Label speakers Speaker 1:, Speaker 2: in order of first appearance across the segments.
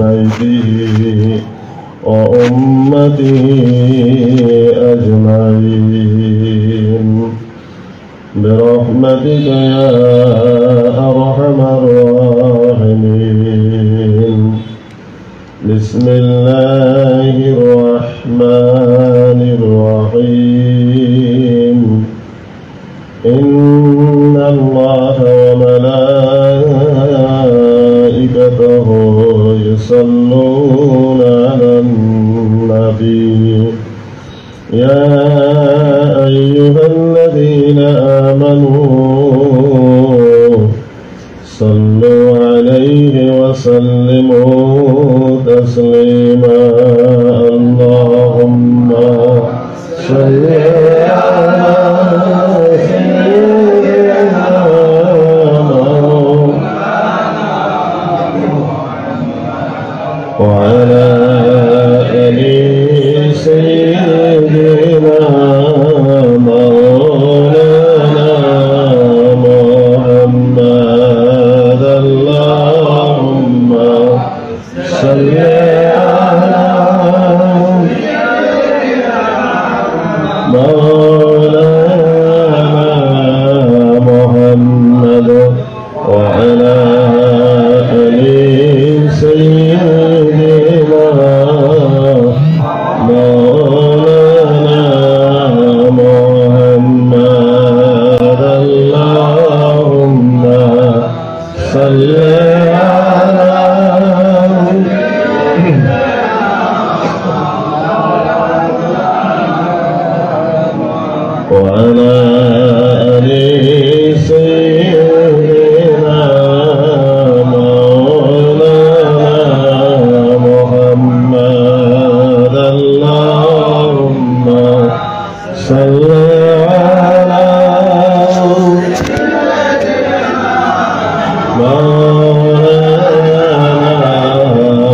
Speaker 1: بيته وأمته أجمعين برحمتك يا أرحم الراحمين. بسم الله الرحمن الرحيم. إن الله وملائكته يصلون على النبي يا أيها الذين آمنوا صلوا عليه وسلموا تسليما. اللهم صل على سيدنا وعلى آل سيدنا مولانا محمد. اللهم صل على مولانا محمد وعلى آل سيدنا مولانا محمد. اللهم صل على وعلى آل سيدنا مولانا محمد. اللهم صل على مولانا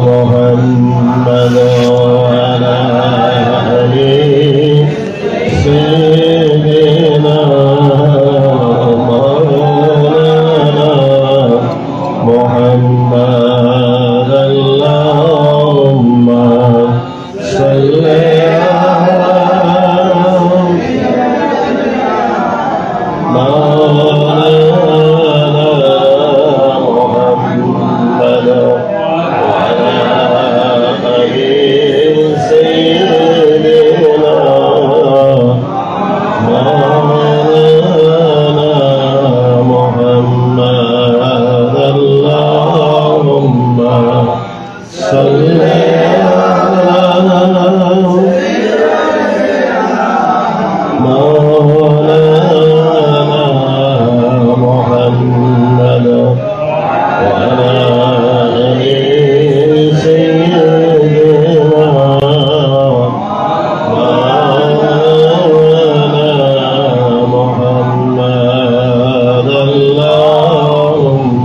Speaker 1: محمد وعلى آل سيدنا مولانا محمد. اللهم صل على مولانا محمد وعلى آل سيدنا مولانا محمد. اللهم صل على مولانا محمد وعلى آل سيدنا مولانا محمد. اللهم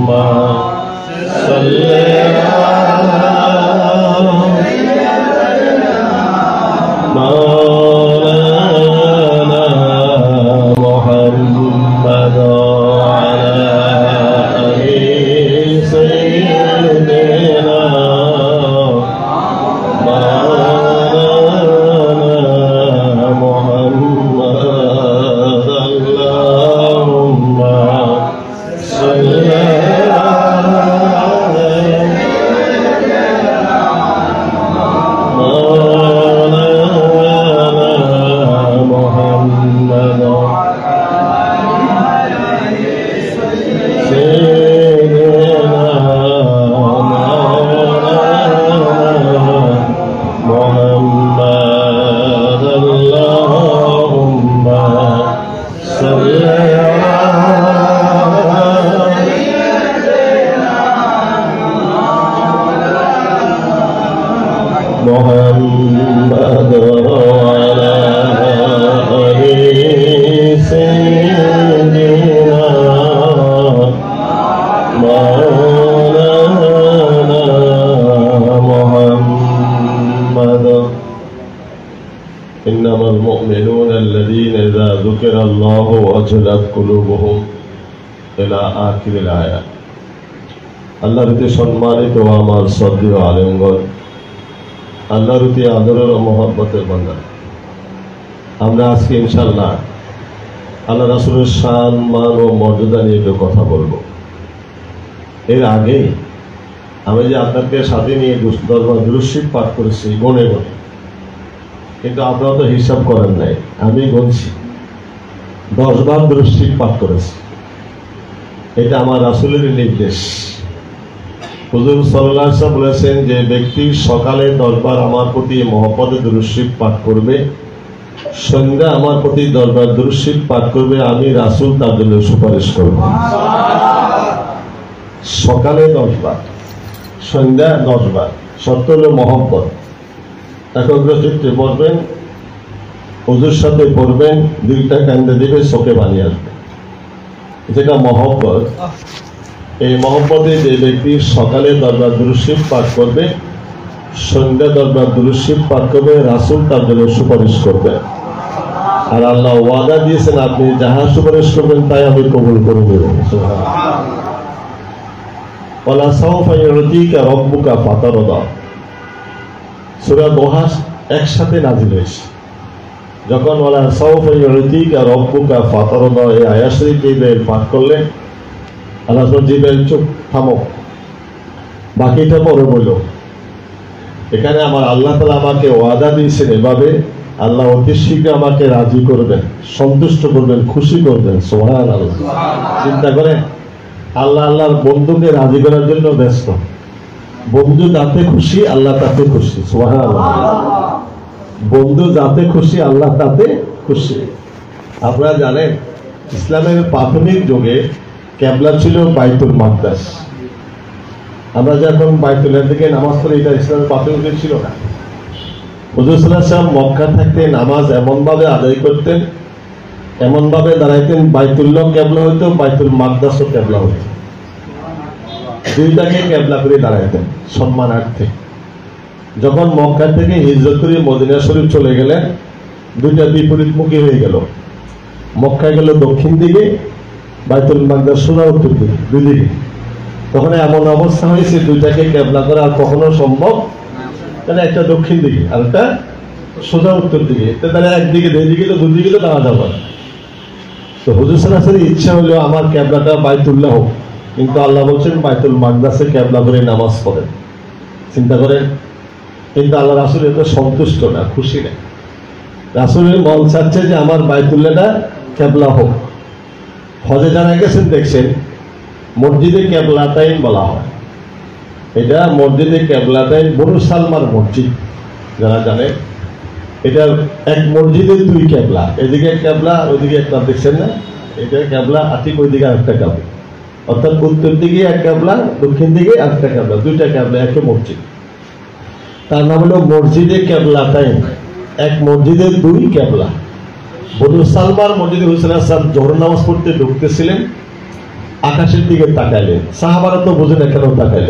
Speaker 1: صل على مولانا محمد وعلى آل سيدنا مولانا محمد. اللهم صل على محمد وعلى آل سيدنا مولانا محمد. إنما المؤمنون الذين إذا ذكر الله وجلت قلوبهم إلى آخر الآية. আল্লাহর প্রতি সম্মানিত আমার শ্রদ্ধেয় আলেমগণ, আল্লাহর প্রতি আদরের ও মহব্বতের বান্দা, আমরা আজকে ইনশাআল্লাহ আল্লাহ রাসূলের শান, মান ও মর্যাদা নিয়ে একটু কথা বলবো। এর আগে আমি যে আপনাকে সাথে নিয়ে দরবার দুরূদ শরীফ পাঠ করেছি গনে গনে, কিন্তু আপনারা তো হিসাব করেন নাই, আমি গুনছি 10 বার দুরূদ শরীফ পাঠ করেছি। এটা আমার রাসূলের নির্দেশ। হুজুর সাল্লাল্লাহু আলাইহি ওয়াসাল্লাম বলেছেন যে ব্যক্তি সকালে 10 বার আমার প্রতি মহব্বতে দুরূদ শরীফ পাঠ করবে, সন্ধ্যা আমার প্রতি 10 বার দুরূদ শরীফ পাঠ করবে, আমি রাসূল তার জন্য সুপারিশ করব। সকালে 10 বার, সন্ধ্যা 10 বার, শর্ত হলো মহব্বত। একগ্রচিত্তে পড়বেন, হুজুর সাথে পড়বেন, দুইটা কান্দে দিবে, চোখে পানি আসবে, যেটা মহব্বত। এই মহব্বতে যে ব্যক্তি সকালে 10 বার দুরূদ শরীফ পাঠ করবে, সন্ধ্যা 10 বার দুরূদ শরীফ পাঠ করবে, রাসূল তার জন্য সুপারিশ করবে। আর আল্লাহ ওয়াদা দিয়েছেন, আপনি যাহা সুপারিশ করবেন তাই আমি কবুল করে নেব। ওয়ালা সাওফা ইউতিকা রাব্বুকা ফাতারদা, সূরা দোহা একসাথে নাযিল হয়েছে। যখন ওয়ালা সাওফা ইউতিকা রাব্বুকা ফাতারদা এই আয়াত শরীফ পাঠ করলেন, আল্লাহ জিবের চুপ, থামো, বাকিটা পরে বলল। এখানে আমার আল্লাহ তাআলা আমাকে ওয়াদা দিয়েছেন এভাবে, আল্লাহ অতি শীঘ্র আমাকে রাজি করবেন, সন্তুষ্ট করবেন, খুশি করবেন। সুবহানাল্লাহ। চিন্তা করেন, আল্লাহ আল্লাহর বন্ধুকে রাজি করার জন্য ব্যস্ত। বন্ধু যাতে খুশি, আল্লাহ তাতে খুশি। সুবহানাল্লাহ। বন্ধু যাতে খুশি, আল্লাহ তাতে খুশি। আপনারা জানেন, ইসলামের প্রাথমিক যুগে কিবলা ছিল বাইতুল মাকদাস। আমরা যখন বাইতুলের দিকে নামাজ পড়ি, এটা ইসলামের প্রাথমিক যুগ ছিল না। হুজুর সাল্লাল্লাহু আলাইহি ওয়াসাল্লাম মক্কা থাকতে নামাজ এমনভাবে আদায় করতেন, এমনভাবে দাঁড়াইতেন, বাইতুল্লাহ কিবলা হইতো, বাইতুল মাকদাসও কিবলা হইতো, দুইটাকে কিবলা করে দাঁড়াইতেন সম্মানার্থে। যখন মক্কা থেকে হিজরত করে মদিনা শরীফ চলে গেলেন, দুইটা বিপরীতমুখী হয়ে গেল। মক্কা গেল দক্ষিণ দিকে, বাইতুল মাকদাস সোজা উত্তর দিকে, দুই দিকে। তখন এমন অবস্থা হয়েছে, দুইটাকে কিবলা করা আর কখনো সম্ভব, তাহলে একটা দক্ষিণ দিকে আর একটা সোজা উত্তর দিকে, তাহলে একদিকে দুইদিকে তো দুদিকে তো দাঁড়া যাবে না। তো হুজুর সাল্লাল্লাহু আলাইহি ওয়াসাল্লামের ইচ্ছা হলো আমার কিবলাটা বাইতুল্লাহ হোক, কিন্তু আল্লাহ বলছেন বাইতুল মাকদাসে কিবলা করে নামাজ পড়েন। চিন্তা করেন, কিন্তু আল্লাহ রাসূল এত সন্তুষ্ট না, খুশি না। রাসূলের মন চাচ্ছে যে আমার বাইতুল্লাহটা কিবলা হোক। হজে যারা গেছেন দেখছেন, মসজিদে কিবলাতাইন বলা হয়। এটা মসজিদে কিবলাতাইন, বনু সালমার মসজিদ যারা জানেন, এটা এক মসজিদে 2 কিবলা, এদিকে কিবলা ওইদিকে একটা, দেখছেন না? এটা কিবলা, আর ঠিক ওইদিকে আরেকটা কিবলা, অর্থাৎ উত্তর দিকে এক কিবলা, দক্ষিণ দিকে আরেকটা কিবলা, দুইটা কিবলা, একই মসজিদ। তার নাম হলো মসজিদে কিবলাতাইন, এক মসজিদে 2 কিবলা। বনু সালমার মসজিদে হুজুর সাল্লাল্লাহু আলাইহি ওয়াসাল্লাম যোহর নামাজ পড়তে ঢুকতেছিলেন, আকাশের দিকে তাকাইলেন। সাহাবারা তো বুঝে না কেন তাকাইল,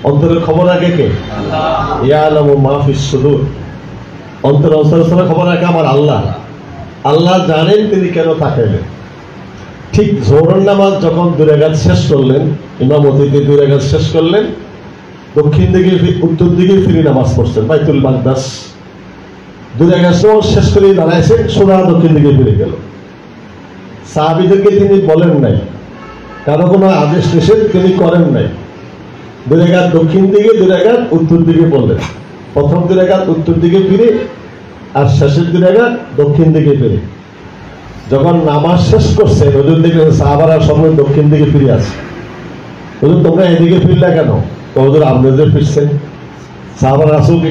Speaker 1: অন্তরের খবর রাখে কে? আল্লাহ। ইয়ালামু মা ফিস সুদূর, অন্তর অন্তরের খবর রাখে আমার আল্লাহ। আল্লাহ জানেন তিনি কেন তাকাইলেন। ঠিক যোহরের নামাজ যখন 2 রাকাত শেষ করলেন, ইমামতিতে 2 রাকাত শেষ করলেন, দক্ষিণ দিকে উত্তর দিকে ফিরে নামাজ পড়ছেন, বাইতুল মাকদাস 2 রাকাত শেষ করে দাঁড়াইছেন, সোজা দক্ষিণ দিকে ফিরে গেল। সাহাবীদেরকে তিনি বলেন নাই, কারো কোনো আদেশ নিষেধ তিনি করেন নাই। 2 রাকাত দক্ষিণ দিকে, 2 রাকাত উত্তর দিকে পড়লেন। প্রথম 2 রাকাত উত্তর দিকে ফিরে, আর শেষের 2 রাকাত দক্ষিণ দিকে ফিরে। যখন নামাজ শেষ করছেন, হুজুর দেখলেন সাহাবারা সবাই দক্ষিণ দিকে ফিরে আসে। হুজুর তোমরা এদিকে ফিরলে কেন? তো হুজুর আপনাদের ফিরছেন। সাহাবারা রাসূলকে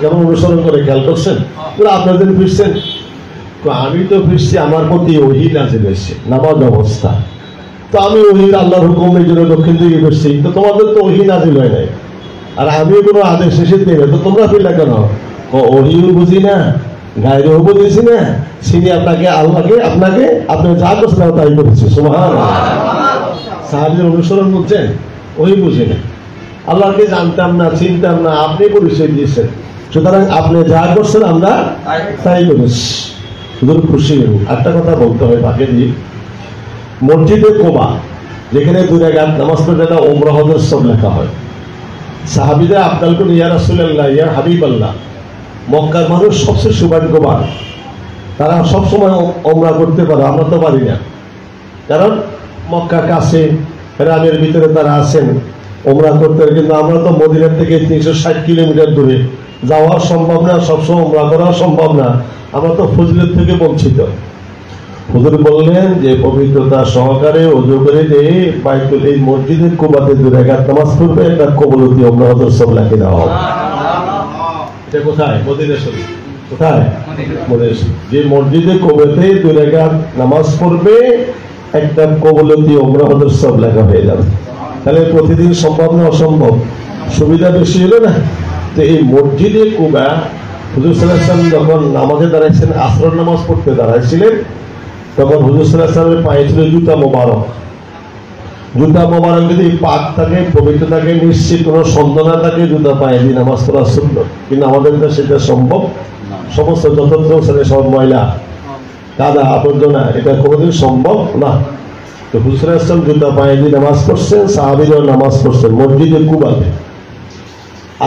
Speaker 1: কেন অনুসরণ করে খেয়াল করছেন? আপনাদের ফিরছেন। আমি তো ফিরছি, আমার প্রতি ওহী নাযিল হয়েছে নামাজ অবস্থা, তো আমি ওহীর আল্লাহর হুকুম এই জন্য দক্ষিণ দিকে ফিরছি। তো তোমাদের তো ওহী নাযিল হয় নাই, আর আমি কোনো আদেশ নিষেধ নেই, তো তোমরা ফিরলে কেন? ওহীও বুঝি না, গায়রেও বুঝেছি না, চিনি আপনাকে, আল্লাহকে, আপনাকে, আপনি যা করছেন তাই করেছি। সুবহানাল্লাহ। সাহাবীদের অনুসরণ করছেন, ওহী বুঝি না, আল্লাহকে জানতাম না, চিনতাম না, আপনি পরিচয় দিয়েছেন, সুতরাং আপনি যা করছেন আমরা তাই করেছি। শুধু খুশি। একটা কথা বলতে হয়, বাকি দিন মসজিদে কোবা যেখানে 2 রাকাত নামাজ পড়লে না উমরা হজের সব লেখা হয়। সাহাবীরা আপনাল কোন ইয়া রাসূলুল্লাহ ইয়া হাবিবাল্লাহ, মক্কার মানুষ সবচেয়ে সৌভাগ্যবান, তারা সবসময় উমরা করতে পারে, আমরা তো পারি না। কারণ মক্কা কাছে, গ্রামের ভিতরে তারা আছেন উমরা করতে, কিন্তু আমরা তো মদিনার থেকে 360 কিলোমিটার দূরে, যাওয়া সম্ভব না, সবসময় উমরা করা সম্ভব না, আমরা তো ফজিলত থেকে বঞ্চিত। হুজুর বললেন যে পবিত্রতা সহকারে ওযু করে যে বাইতুল এই মসজিদে কুবাতে 2 রাকাত নামাজ পড়বে, এটা কবুলতি উমরা হজের সব লেখা দেওয়া হবে। এটা কোথায়? মদিনা শরীফ। কোথায়? মদিনা শরীফ। যে মসজিদে কুবাতে 2 রাকাত নামাজ পড়বে, একটা কবুলতি উমরা হজের সব লেখা হয়ে যাবে। তাহলে প্রতিদিন সম্ভব না অসম্ভব? সুবিধা বেশি হলো না? তো এই মসজিদে কুবা হুজুর সাল্লাল্লাহু আলাইহি ওয়াসাল্লাম যখন নামাজে দাঁড়াইছেন, আসরের নামাজ পড়তে দাঁড়াইছিলেন, তখন হুজুর সাল্লাল্লাহু আলাইহি ওয়াসাল্লামের পায়ে ছিল জুতা মোবারক। জুতা মোবারক যদি পাক থাকে, পবিত্র থাকে, নিশ্চিত কোনো সন্দেহ না থাকে, জুতা পায়ে দিয়ে নামাজ পড়া সুন্নাত। কিন্তু আমাদের কাছে সেটা সম্ভব, সমস্ত যতত্র ছেলে সব ময়লা কাদা আবর্জনা, এটা কোনোদিন সম্ভব না। তো হুজুর সাল্লাল্লাহু আলাইহি ওয়াসাল্লাম জুতা পায়ে দিয়ে নামাজ পড়ছেন, সাহাবীরাও নামাজ পড়ছেন মসজিদে কুবাতে।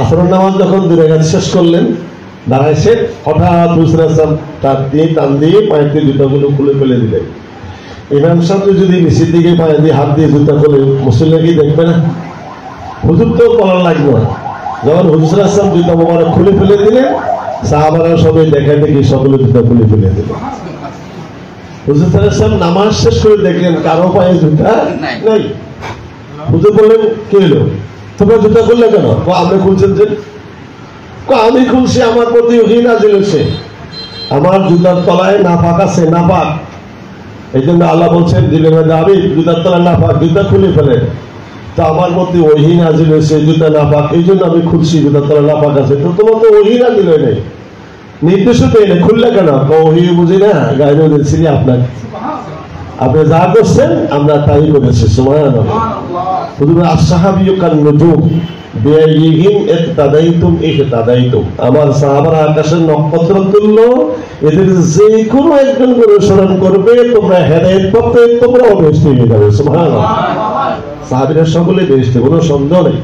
Speaker 1: আসরের নামাজ যখন 2 রাকাত শেষ করলেন, দাঁড়াইছে, হঠাৎ হুজুর সাল্লাল্লাহু আলাইহি ওয়াসাল্লাম তার দিয়ে টান দিয়ে পায়ের দিয়ে জুতাগুলো খুলে ফেলে দিলেন। ইমাম সাহেব যদি নিচের দিকে পায়ে দিয়ে হাত দিয়ে জুতা খুলে, মুসল্লিরা কি দেখবে না? হুজুর তো বলার লাগবে না। যখন হুজুর সাল্লাল্লাহু আলাইহি ওয়াসাল্লাম জুতা মোবারক খুলে ফেলে দিলেন, সাহাবারা সবাই দেখায় দেখি সকলে জুতা খুলে ফেলে দিল। হুজুর সাল্লাল্লাহু আলাইহি ওয়াসাল্লাম নামাজ শেষ করে দেখলেন কারো পায়ে জুতা নাই। হুজুর বললেন, কি হলো, তোমরা জুতা খুললে কেন? আপনি খুলছেন যে? আমি খুলছি, আমার প্রতি ওহী নাযিল হয়েছে, আমার জুতার তলায় নাপাক আছে, নাপাক। এই জন্য আল্লাহ বলছেন দিলেন হাবিব জুতার তলায় নাপাক, জুতা খুলে ফেলেন। তো আমার প্রতি ওহী নাযিল হয়েছে, জুতা নাপাক, এই জন্য আমি খুলছি, জুতার তলায় নাপাক আছে। তো তোমার তো ওহী নাযিল হয় নাই, নির্দেশও দেয় না, খুললে কেন? ওহী বুঝি না, গাইড দিয়েছি আপনাকে, আপনি যা করছেন আমরা তাই করেছি। সুবহানাল্লাহ। হুজুর আসহাবিয়্যু কান নুজুম বিআইয়িহিম ইকতাদাইতুম ইহতাদাইতুম, আমার সাহাবারা আকাশের নক্ষত্র তুল্য, এদের যে কোনো একজন অনুসরণ করবে তোমরা হেদায়েত প্রাপ্ত, তোমরা বেহেশতে হয়ে যাবে। সুবহানাল্লাহ। সাহাবীরা সকলে বেহেশতে, কোনো সন্দেহ নেই।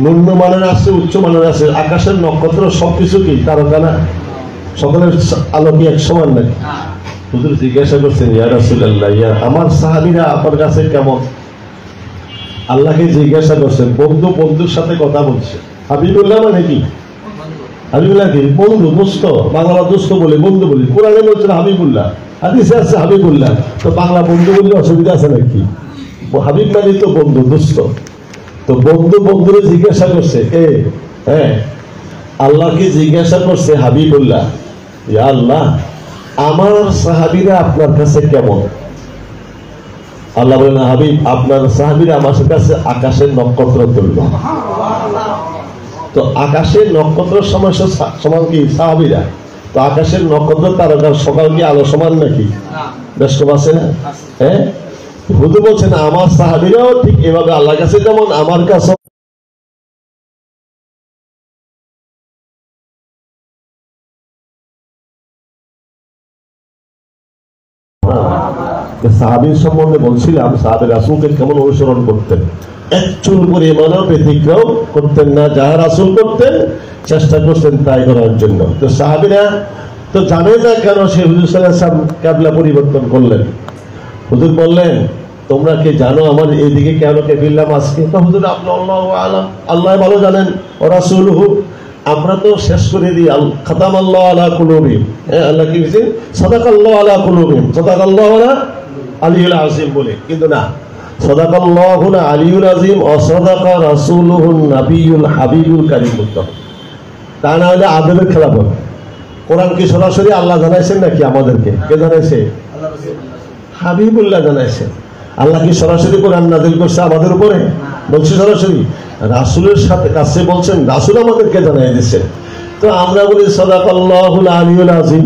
Speaker 1: নিম্ন মানের আছে, উচ্চ মানের আছে, আকাশের নক্ষত্র সবকিছু কি তারকা না? সকলের আলো কি এক সমান নাকি? হুজুর জিজ্ঞাসা করছেন, ইয়া রাসূলুল্লাহ, ইয়া আমার সাহাবীরা আপনার কাছে কেমন? আল্লাহকে জিজ্ঞাসা করছেন, বন্ধু বন্ধুর সাথে কথা বলছে। হাবিবুল্লাহ মানে কি? হাবিবুল্লাহ কি? বন্ধু, দোস্ত। বাংলা দোস্ত বলে, বন্ধু বলি। কোরআনে বলছেন হাবিবুল্লাহ, হাদিসে আছে হাবিবুল্লাহ। তো বাংলা বন্ধু বললে অসুবিধা আছে নাকি? হাবিব মানে তো বন্ধু, দোস্ত। তো বন্ধু বন্ধুরে জিজ্ঞাসা করছে, হ্যাঁ, আল্লাহকে জিজ্ঞাসা করছে হাবিবুল্লাহ, ইয়া আল্লাহ, আমার সাহাবীরা আপনার কাছে কেমন? আল্লাহ বলেন, হাবিব আপনার সাহাবীরা আমার কাছে আকাশের নক্ষত্র তুল্য। তো আকাশের নক্ষত্র সমান কি সাহাবীরা? তো আকাশের নক্ষত্র তারকার সকাল কি আলো সমান নাকি? বেশ কম আছে না? হ্যাঁ, হুজুর বলছেন আমার সাহাবীরাও ঠিক এভাবে আল্লাহর কাছে যেমন আমার কাছে। সাহাবীর সম্বন্ধে বলছিলাম, সাহাবী রাসূলকে কেমন অনুসরণ করতেন, এক চুল পরিমাণও ব্যতিক্রম করতেন না। যাহা রাসূল করতেন চেষ্টা করতেন তাই করার জন্য। তো সাহাবীরা তো জানে না কেন সে হুজুর সাল্লাল্লাহু আলাইহি ওয়াসাল্লাম কিবলা পরিবর্তন করলেন। হুজুর বললেন, তোমরা কি জানো আমার এইদিকে কেন ফিরলাম আজকে? তো হুজুর আপনি আল্লাহু আলাম, আল্লাহ ভালো জানেন, ওয়া রাসূলুহু, আমরা তো শেষ করে দিই খাতামাল্লাহু আলা কুলুবিহিম। আল্লাহ কি বলেছেন? সাদাকাল্লাহু আলা কুলুবিহিম, সাদাকাল্লাহু আলা আলিউল আযীম বলে, কিন্তু না, সাদাকাল্লাহু আলিউল আযীম ওয়া সাদাকা রাসূলুহুন নাবিয়ুল হাবিবুল কারীম বলতে হবে। তা না হলে আদবের খেলাফ হবে। কোরআন কি সরাসরি আল্লাহ জানাইছেন নাকি আমাদেরকে? কে জানাইছে? হাবিবুল্লাহ জানাইছেন। আল্লাহ কি সরাসরি কোরআন নাযিল করছে আমাদের উপরে? বলছি সরাসরি রাসূলের সাথে কাছে বলছেন, রাসূল আমাদেরকে জানাই দিয়েছেন। তো আমরা বলি সাদাকাল্লাহুল আলিউল আযীম,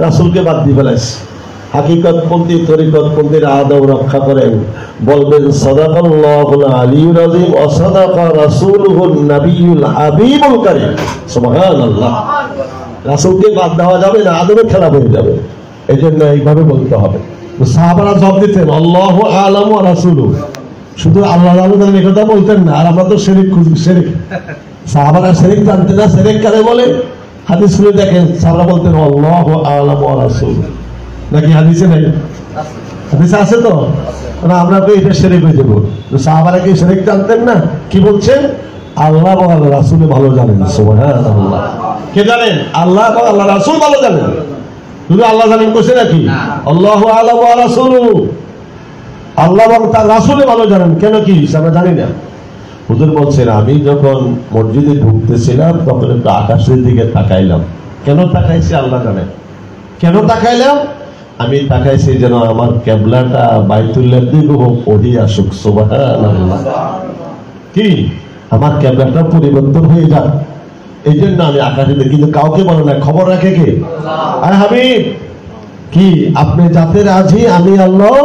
Speaker 1: রাসূলকে বাদ দিয়ে ফেলাইছি। হাকিকতপন্থী তরিকতপন্থীর আদব রক্ষা করেন, বলবেন সাদাকাল্লাহুল আলিউল আযীম ওয়া সাদাকা রাসূলুহুন নাবিয়ুল হাবিবুল কারীম। সুবহানাল্লাহ। রাসূলকে বাদ দেওয়া যাবে না, আদবের খেলাফ হয়ে যাবে। এই জন্য এইভাবে বলতে হবে। সাহাবারা জবাব দিতেন আল্লাহু আ'লামু ওয়া রাসূলুহু, শুধু আল্লাহ জানেন এই কথা বলতেন না। আর আমরা তো শিরক খুঁজি, শিরক। সাহাবারা শিরক জানতেন না, শিরক কারে বলে? হাদিস খুলে দেখেন, সাহাবারা বলতেন আল্লাহু আ'লামু ওয়া রাসূলুহু, নাকি হাদিসে নাই? হাদিসে আছে তো না, আমরা তো এটা শিরক হয়ে যাবো। সাহাবারা কি শিরক জানতেন না? কি বলছেন? আল্লাহ এবং আল্লাহ রাসূল ভালো জানেন। সুবহানাল্লাহ। কে জানেন? আল্লাহ এবং আল্লাহ রাসূল ভালো জানেন। শুধু আল্লাহ জানেন কইছে নাকি? আল্লাহু আ'লামু ওয়া রাসূলুহু, আল্লাহ এবং তার রাসূল ভালো জানেন। কেন কি আমরা জানি না? হুজুর বলছেন আমি যখন মসজিদে ঢুকতেছিলাম তখন একটু আকাশের দিকে তাকাইলাম। কেন তাকাইছি আল্লাহ জানেন। কেন তাকাইলাম? আমি তাকাইছি যেন আমার কিবলাটা বাইতুল্লাহর দিকে ওহি আসুক। সুবহানাল্লাহ। কি আমার কিবলাটা পরিবর্তন হয়ে যাক, এই জন্য আমি আকাশে দেখি। কিন্তু কাউকে বলে না, খবর রাখে কে? আর হাবিব কি আপনি যাতে রাজি আমি আল্লাহ।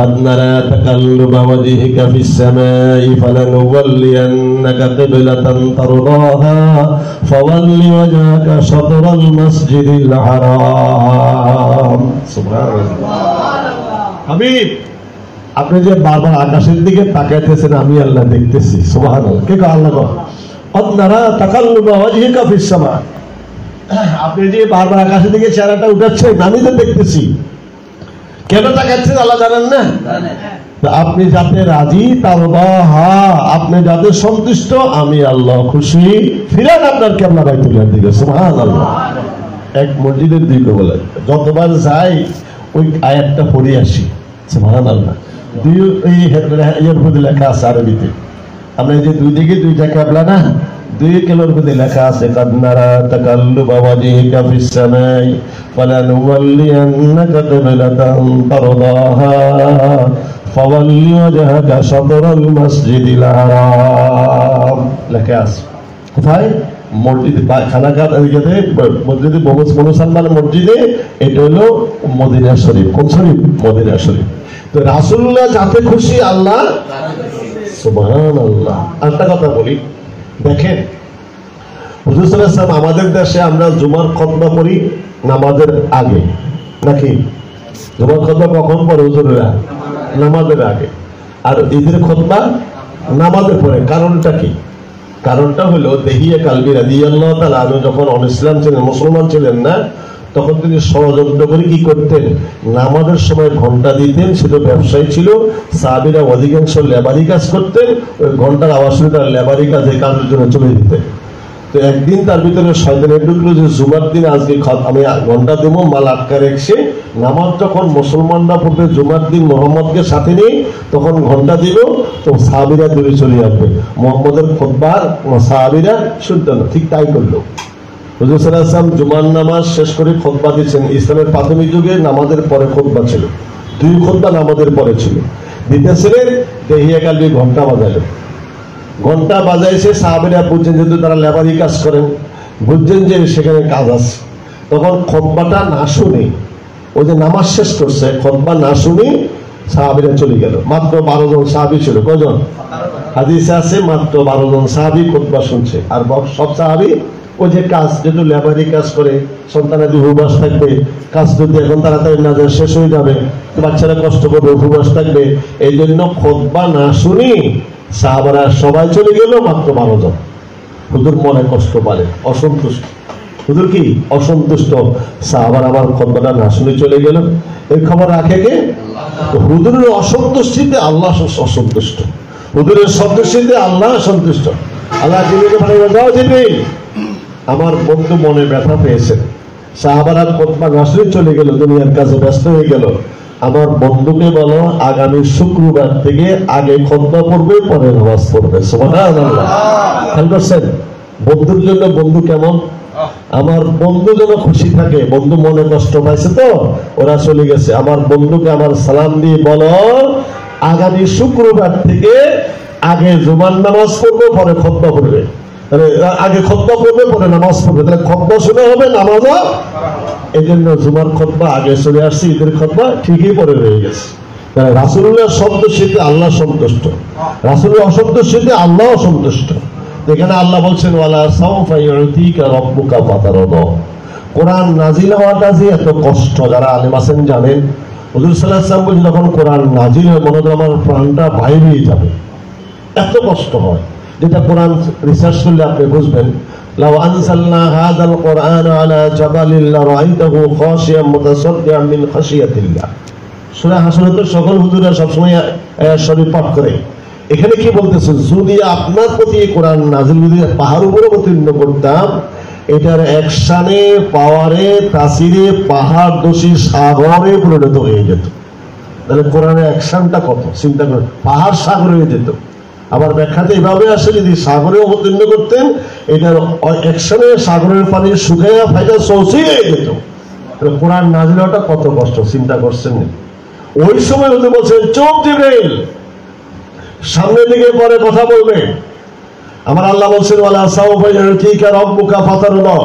Speaker 1: قد نرى تقلب وجهك في السماء فلنولينك قبلة ترضاها فول وجهك شطر المسجد الحرام. سبحان الله. হাবিব আপনি যে বারবার আকাশের দিকে তাকাইতেছেন আমি আল্লাহ দেখতেছি। সুবহানাল্লাহ। কে কয়? আল্লাহ কয় قد نرى تقلب وجهك في السماء, আপনি যে বারবার আকাশের দিকে চেহারাটা উঠাচ্ছেন আমি তো দেখতেছি। কেন তাকাচ্ছেন আল্লাহ জানেন না? আপনি যাতে রাজি তারদাহা, আপনি যাতে সন্তুষ্ট আমি আল্লাহ খুশি। ফিরান আপনার কিবলা বাইতুল্লাহর দিকে। সুবহানাল্লাহ। এক মসজিদের দিকে বলে যতবার যাই ওই আয়াতটা পড়ে আসি। সুবহানাল্লাহ। দুই এর মধ্যে লেখা আছে আরবিতে, আমরা যে দুই দিকে দুইটা কিবলা না, দুই কিবলার মধ্যে লেখা আছে قد نرى تقلب وجهك في السماء فلنولينك قبلة ترضاها فول وجهك شطر المسجد الحرام. লেখা আছে কোথায়? মসজিদে খানাকার মসজিদে মুসলমান মসজিদে। এটা হলো মদিনা শরীফ। কোন শরীফ? মদিনা শরীফ। তো রাসূলুল্লাহ যাতে খুশি আল্লাহ। সুবহানাল্লাহ। আরেকটা কথা বলি, দেখেন হুজুর সাল্লাল্লাহু আলাইহি ওয়াসাল্লাম আমাদের দেশে আমরা জুমার খুতবা পড়ি নামাজের আগে, নাকি? জুমার খুতবা কখন পড়ে হুজুররা? নামাজের আগে। আর ঈদের খুতবা নামাজের পরে। কারণটা কি? কারণটা হলো দেহিয়া কালবি রাদিয়াল্লাহু তাআলা আনহু যখন অনইসলাম ছিলেন, মুসলমান ছিলেন না, তখন তিনি ষড়যন্ত্র করে কি করতেন? নামাজের সময় ঘন্টা দিতেন। সেটা ব্যবসায়ী ছিল, সাহাবীরা অধিকাংশ লেবারি কাজ করতেন। ওই ঘন্টার আওয়াজ শুনে তারা লেবারি কাজে কাজের জন্য চলে যেতেন। তো একদিন তার ভিতরে শয়তানের ঢুকলো যে জুমার দিন আজকে আমি ঘন্টা দেবো, মাল আটকা রেখেছে। নামাজ যখন মুসলমানরা পড়বে জুমার দিন মোহাম্মদকে সাথে নিয়ে, তখন ঘন্টা দিব, তো সাহাবীরা দূরে চলে আসবে। মোহাম্মদের খুতবার সাহাবীরা শুনতেন না। ঠিক তাই করলো। হুজুর সাল্লাল্লাহু আলাইহি ওয়াসাল্লাম জুমার নামাজ শেষ করে খুতবা দিচ্ছেন। ইসলামের প্রাথমিক যুগে নামাজের পরে খুতবা ছিল, দুই খুতবা নামাজের পরে ছিল। দিতেছিলেন, দেহিয়া কালবি ঘন্টা বাজালেন। ঘন্টা বাজাইছে, সাহাবীরা বুঝছেন যেহেতু তারা লেবারি কাজ করেন, বুঝছেন যে সেখানে কাজ আছে। তখন খুতবাটা না শুনে, ওই যে নামাজ শেষ করছে, খুতবা না শুনে সাহাবীরা চলে গেল। মাত্র 12 জন সাহাবী ছিল। কয়জন? হাদিসে আছে মাত্র 12 জন সাহাবী খুতবা শুনছে। আর সব সাহাবী ওই যে কাজ, যেহেতু লেবারি কাজ করে, সন্তানাদি উপবাস থাকবে, কাজ যদি এখন তাড়াতাড়ি না যায় শেষ হয়ে যাবে, বাচ্চারা কষ্ট করবে, উপবাস থাকবে, এই জন্য খুতবা না শুনি সাহাবারা সবাই চলে গেল, মাত্র 12 জন। হুজুর মনে কষ্ট পারে, অসন্তুষ্ট। হুজুর কি? অসন্তুষ্ট। সাহাবারা আমার খুতবাটা না শুনে চলে গেল। এই খবর রাখে কে? হুজুরের অসন্তুষ্টিতে আল্লাহ অসন্তুষ্ট, হুজুরের সন্তুষ্টিতে আল্লাহ সন্তুষ্ট। আল্লাহ জিবরিলকে পাঠিয়ে যাও, জিবরিল আমার বন্ধু মনে ব্যথা পেয়েছেন, সাহাবারা খুতবা না শুনে চলে গেল, দুনিয়ার কাজে ব্যস্ত হয়ে গেল। আমার বন্ধুকে বলো আগামী শুক্রবার থেকে আগে খুতবা পড়বে, পরে নামাজ পড়বে। সুবহানাল্লাহ। খেয়াল করছেন? বন্ধুর জন্য বন্ধু কেমন? আমার বন্ধু যেন খুশি থাকে। বন্ধু মনে কষ্ট পাইছে তো ওরা চলে গেছে, আমার বন্ধুকে আমার সালাম দিয়ে বলো আগামী শুক্রবার থেকে আগে জুমার নামাজ পড়বে, পরে খুতবা পড়বে। আগে খুতবা পড়বে, পরে নামাজ পড়বে। তাহলে খুতবা শুনে হবে, নামাজও। এই জন্য জুমার খুতবা আগে চলে আসছে, ঈদের খুতবা ঠিকই পরে রয়ে গেছে। রাসূলুল্লাহ সন্তুষ্টিতে আল্লাহ সন্তুষ্ট, রাসূলের অসন্তুষ্টিতে আল্লাহ অসন্তুষ্ট। এখানে আল্লাহ বলছেন ওয়ালা সাউফা ইউতিকা রাব্বুকা ফাতারদা। কোরআন নাজিল হওয়াটা যে এত কষ্ট, যারা আলেম আছেন জানেন। হুজুর সাল্লাল্লাহু আলাইহি ওয়াসাল্লাম বলেন যখন কোরআন নাজিল হয় মনে হয় আমার প্রাণটা বাইরে যাবে, এত কষ্ট হয়, যেটা কোরআন রিসার্চ করলে আপনি বুঝবেন। লাউ আনজালনা হাযাল কোরআন আলা জাবালিন লারাআইতাহু খাশিয়াম মুতাসাদ্দিআন মিন খাশিয়াতিল্লাহ। সূরা হাসরে তো সকল হুজুররা সবসময় আয়াত শরীফ পাঠ করে। এখানে কি বলতেছে, যদি আপনার প্রতি কোরআন নাজিল যদি পাহাড় উপরে অবতীর্ণ করতাম, এটার অ্যাকশনে, পাওয়ারে, তাসিরে পাহাড় দোষী সাগরে পরিণত হয়ে যেত। তাহলে কোরআনের অ্যাকশনটা কত চিন্তা করে, পাহাড় সাগর হয়ে যেত। আবার ব্যাখ্যাতে এভাবে আসে, যদি সাগরে অবতীর্ণ করতেন এটার অ্যাকশনে সাগরের পানি শুকাইয়া ফাইদা সৌসি হয়ে যেত। কোরআন নাজিল হওয়াটা কত কষ্ট চিন্তা করছেন। ওই সময় হতে বলছেন চোখ জিবরাইল সামনের দিকে পরে কথা বলবে। আমার আল্লাহ বলছেন ওয়ালা সাউফা ইউতিকা রাব্বুকা ফাতারদা,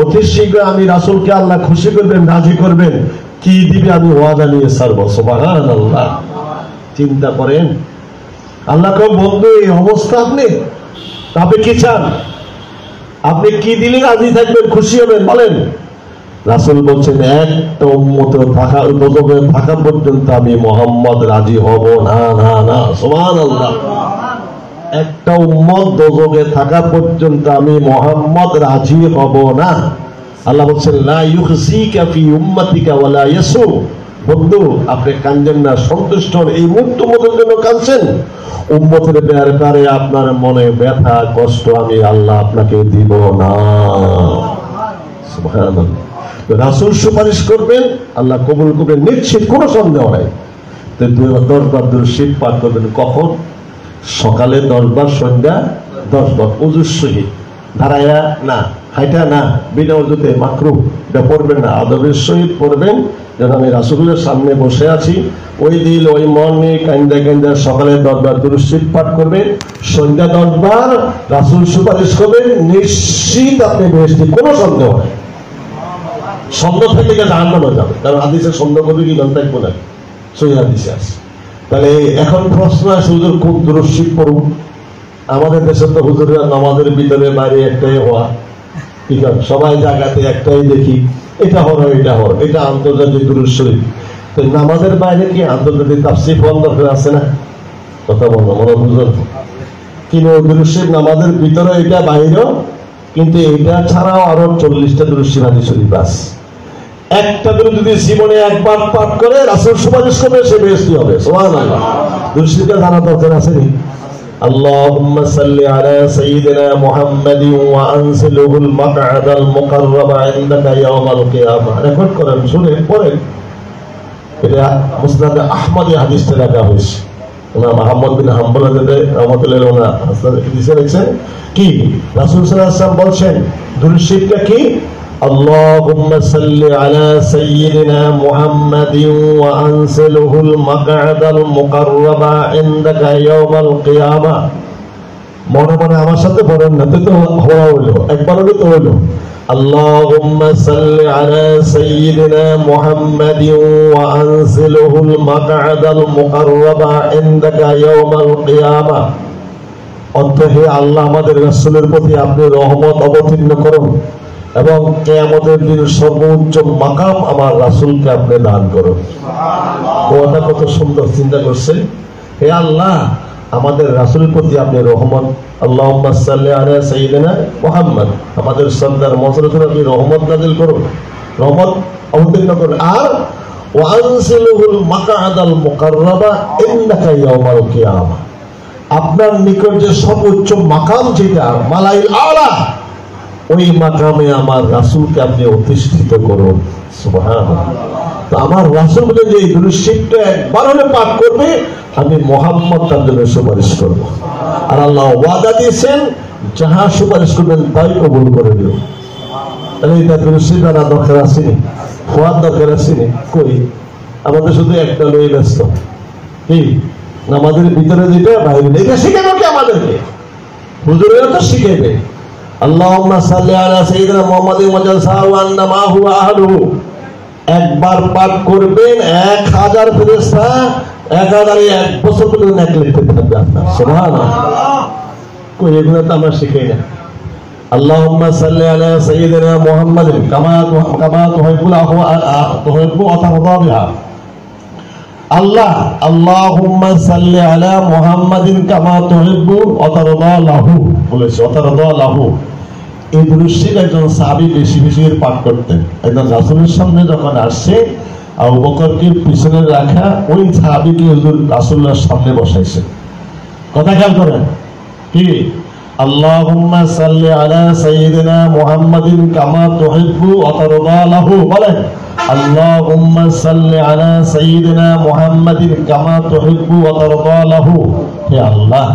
Speaker 1: অতি শীঘ্র আমি রাসূলকে আল্লাহ খুশি করবেন, রাজি করবেন, কি দিবে আমি ওয়াদা নিয়ে ছাড়বো। সুবহানাল্লাহ, চিন্তা করেন। আল্লাহ কেউ বন্ধু এই অবস্থা, আপনি কি চান, আপনি কি দিলে রাজি থাকবেন, খুশি হবেন বলেন। রাসূল বলছেন একটা উম্মত থাকা পর্যন্ত আমি মুহাম্মদ রাজি হব না, না না। সুবহানাল্লাহ, একটা উম্মত দোজখে থাকা পর্যন্ত আমি মুহাম্মদ রাজি হব না। আল্লাহ বলছেন লা ইউখজিকা ফি উম্মাতিকা ওয়ালা ইয়াসু। বন্ধু আপনি কাঁদছেন না, সন্তুষ্ট হন। এই উম্মতের জন্য কাঁদছেন, উম্মতের ব্যাপারে আপনার মনে ব্যথা কষ্ট আমি আল্লাহ আপনাকে দিব না। সুবহানাল্লাহ, রাসূল সুপারিশ করবেন, আল্লাহ কবুল করবেন নিশ্চিত, কোনো সন্দেহ নাই। তো 10 বার দুরূদ পাঠ করবেন। কখন? সকালে 10 বার, সন্ধ্যা 10 বার, ওযুর সহিত, দাঁড়ায়া না, হাইটা না, বিনা ওযুতে, মাকরুহ, এটা পড়বেন না, আদবের সহিত পড়বেন। যেন আমি রাসূলের সামনে বসে আছি, ওই দিল ওই মন নিয়ে কান্দা কান্দা সকালে 10 বার দুরূদ পাঠ করবেন, সন্ধ্যা 10 বার, রাসূল সুপারিশ করবেন, নিশ্চিত আপনি বেহেশতে, কোনো সন্দেহ নেই। সন্দেহ থেকে জাহান্নামে যাবে, কারণ হাদিসে সন্দেহ করবে কি জানতে থাকবো না, সহিহ হাদিসে আছে। তাহলে এখন প্রশ্ন আছে, হুজুর কোন দুরূদ পড়ুন? আমাদের দেশে তো হুজুরের নামাজের ভিতরে বাইরে একটাই হওয়া, ঠিক আছে, সবাই জায়গাতে একটাই দেখি, এটা হলো এটা হলো, এটা আন্তর্জাতিক দুরূদ শরীফ। তো নামাজের বাইরে কি আন্তর্জাতিক তাফসীর বন্ধ করে আছে না? কথা বলো মনে বুঝুন, কিন্তু দুরূদ শরীফ নামাজের ভিতরে এটা বাইরেও, কিন্তু এটা ছাড়াও আরো 40টা দুরূদ হাদিস শরীফ আছে। একটা দুরূদ যদি জীবনে একবার পাঠ করে রাসূল সুপারিশ করবে, সে বেহেশতি হবে। সুবহানাল্লাহ, দুরূদ শরীফটা জানা দরকার আছে নি? আল্লাহুম্মা সাল্লি আলা সাইয়্যিদিনা মুহাম্মাদিন ওয়া আনসিলহুল মাকআদাল মুকাররামা ইনদাকা ইয়াওমাল কিয়ামাহ। রেকর্ড করেন, শুনেন, পড়েন। এটা মুসনাদ আহমদে হাদিসটা লেখা হয়েছে। ওনা মুহাম্মদ বিন হাম্বল রাহমাতুল্লাহি আলাইহি ওনা হাদিসে লিখছেন কি রাসূল সাল্লাল্লাহু আলাইহি ওয়াসাল্লাম বলছেন দুরূদ শরীফটা কি? اللهم صل على سيدنا محمد وأنزله المقعد المقرب عندك يوم القيامة। মনে মনে আমার সাথে পড়েন না, তো হওয়া হলো, একবার হলে তো হলো। اللهم صل على سيدنا محمد وأنزله المقعد المقرب عندك يوم القيامة। অর্থ, হে আল্লাহ আমাদের রাসূলের প্রতি আপনি রহমত অবতীর্ণ করুন এবং কিয়ামতের দিন সর্বোচ্চ মাকাম আমার রাসূলকে আপনি দান করুন। ওটা কত সুন্দর, চিন্তা করছে। হে আল্লাহ আমাদের রাসূলের প্রতি আপনি রহমত, আল্লাহুম্মা সাল্লি আলা সাইয়্যিদিনা মুহাম্মদ, আমাদের সরদার মুহাম্মদের আপনি রহমত নাযিল করুন, রহমত অবতীর্ণ করুন। আর ওয়া আনসিলহুল মাকআদাল মুকাররাবা ইন্নাকা ইয়াওমাল কিয়ামা, আপনার নিকট যে সর্বোচ্চ মাকাম যেটা মালাইল আলা, ওই মাকামে আমার রাসূলকে আপনি অধিষ্ঠিত করুন। সুবহানাল্লাহ। তো আমার রাসূল বলেন যে এই দুরূদ শরীফটা একবার হলে পাঠ করবে, আমি মুহাম্মদ তার জন্য সুপারিশ করব। আর আল্লাহ ওয়াদা দিয়েছেন যাহা সুপারিশ করবেন তাই কবুল করে দিও। তাহলে এটা দুরূদ শরীফ আনা দরকার আছে নি? হওয়ার দরকার আছে নি? কই আমাদের শুধু একটা লই ব্যস্ত, কি আমাদের ভিতরে যেটা বাইরে এটা শিখানো কি আমাদেরকে? হুজুরেরা তো শিখাইবে। আল্লাহুম্মা সাল্লি আলা সাইয়্যিদিনা মুহাম্মাদিন ওয়া জালসাহু আন্না মা হুয়া আহলুহু, একবার পাঠ করবেন 1000 ফেরেশতা 1001 বছর পর্যন্ত এক লিখতে থাকবে আপনার। সুবহানাল্লাহ। কই এগুলো তো আমরা শিখাই না। আল্লাহুম্মা সাল্লি আলা সাইয়্যিদিনা মুহাম্মাদিন কামা তুহিব্বু আতারদা বিহা, আল্লাহ আল্লাহুম্মা সাল্লি আলা মুহাম্মাদিন কামা তুহিব্বু ওয়া তারদা লাহু বলেছে, ওয়া তারদা লাহু। এই দুরূদ শরীফ একজন সাহাবী বেশি বেশি পাঠ করতেন। একজন রাসূলের সামনে যখন আসছে, আবু বকরকে পিছনে রাখা ওই সাহাবীকে হুজুর রাসূলুল্লাহর সামনে বসাইছে। কথা খেয়াল করেন, কি আল্লাহুম্মা সাল্লি আলা সাইয়্যিদিনা মুহাম্মাদিন কামা তুহিব্বু ওয়া তারদা লাহু বলেন, আল্লাহুম্মা সাল্লি আলা সাইয়্যিদিনা মুহাম্মাদিন কামা তুহিব্বু ওয়া তারদা লাহু। হে আল্লাহ,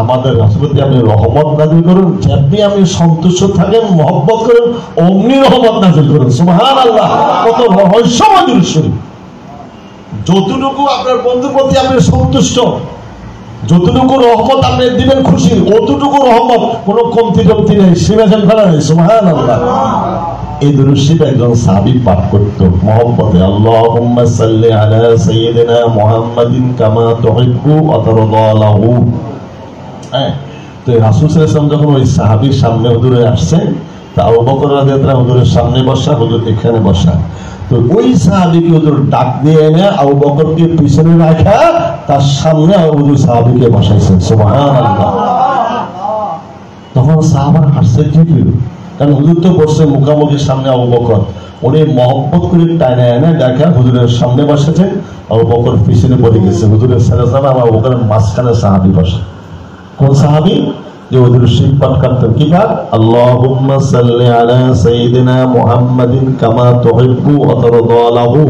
Speaker 1: আমাদের রাসূলকে আপনি রহমত নাযিল করুন, যেমনি আপনি সন্তুষ্ট থাকেন মহব্বত করেন অমনি রহমত নাযিল করুন। সুবহানাল্লাহ, কত রহস্যময় দরুদ শরীফ। যতটুকু আপনার বন্ধুর প্রতি আপনি সন্তুষ্ট, যতটুকু রহমত আপনি দিবেন খুশি, অতটুকু রহমত, কোনো কমতি টমতি নেই, সীমাহীন ফেলা নেই। সুবহানাল্লাহ। এই দরুদ শরীফ একজন সাহাবী পাঠ করত মহব্বতে, আল্লাহুম্মা সাল্লি আলা সাইয়্যিদিনা মুহাম্মাদিন কামা তুহিব্বু ওয়া তারদা লাহু। তো রাসূল সাল্লাল্লাহু আলাইহি ওয়াসাল্লাম যখন ওই সাহাবীর সামনে হুজুরে আসছেন, তা আবু বকর রাদিয়াল্লাহু আনহু হুজুরের সামনে বসা, হুজুর এখানে বসা। তো ওই সাহাবীকে হুজুর ডাক দিয়ে এনে আবু বকরকে পিছনে রাখা, তার সামনে হুজুর সাহাবীকে বসাইছেন। সুবহানাল্লাহ। তখন সাহাবারা হাসছে কি হলো, কারণ হুজুর তো বসছে মুখামুখি সামনে আবু বকর, উনি মহব্বত করে টাইনা এনে দেখা হুজুরের সামনে বসেছেন, আবু বকর পিছনে পড়ে গেছে। হুজুরের সালাম আবু বকরের মাঝখানে সাহাবী বসে। কোন সাহাবী? যে ওদের শরীফ পাঠ করতেন। কি পাঠ? আল্লাহুম্মা সাল্লি আলা সাইয়্যিদিনা মুহাম্মাদিন কামা তুহিব্বু ওয়া তারদা লাহু।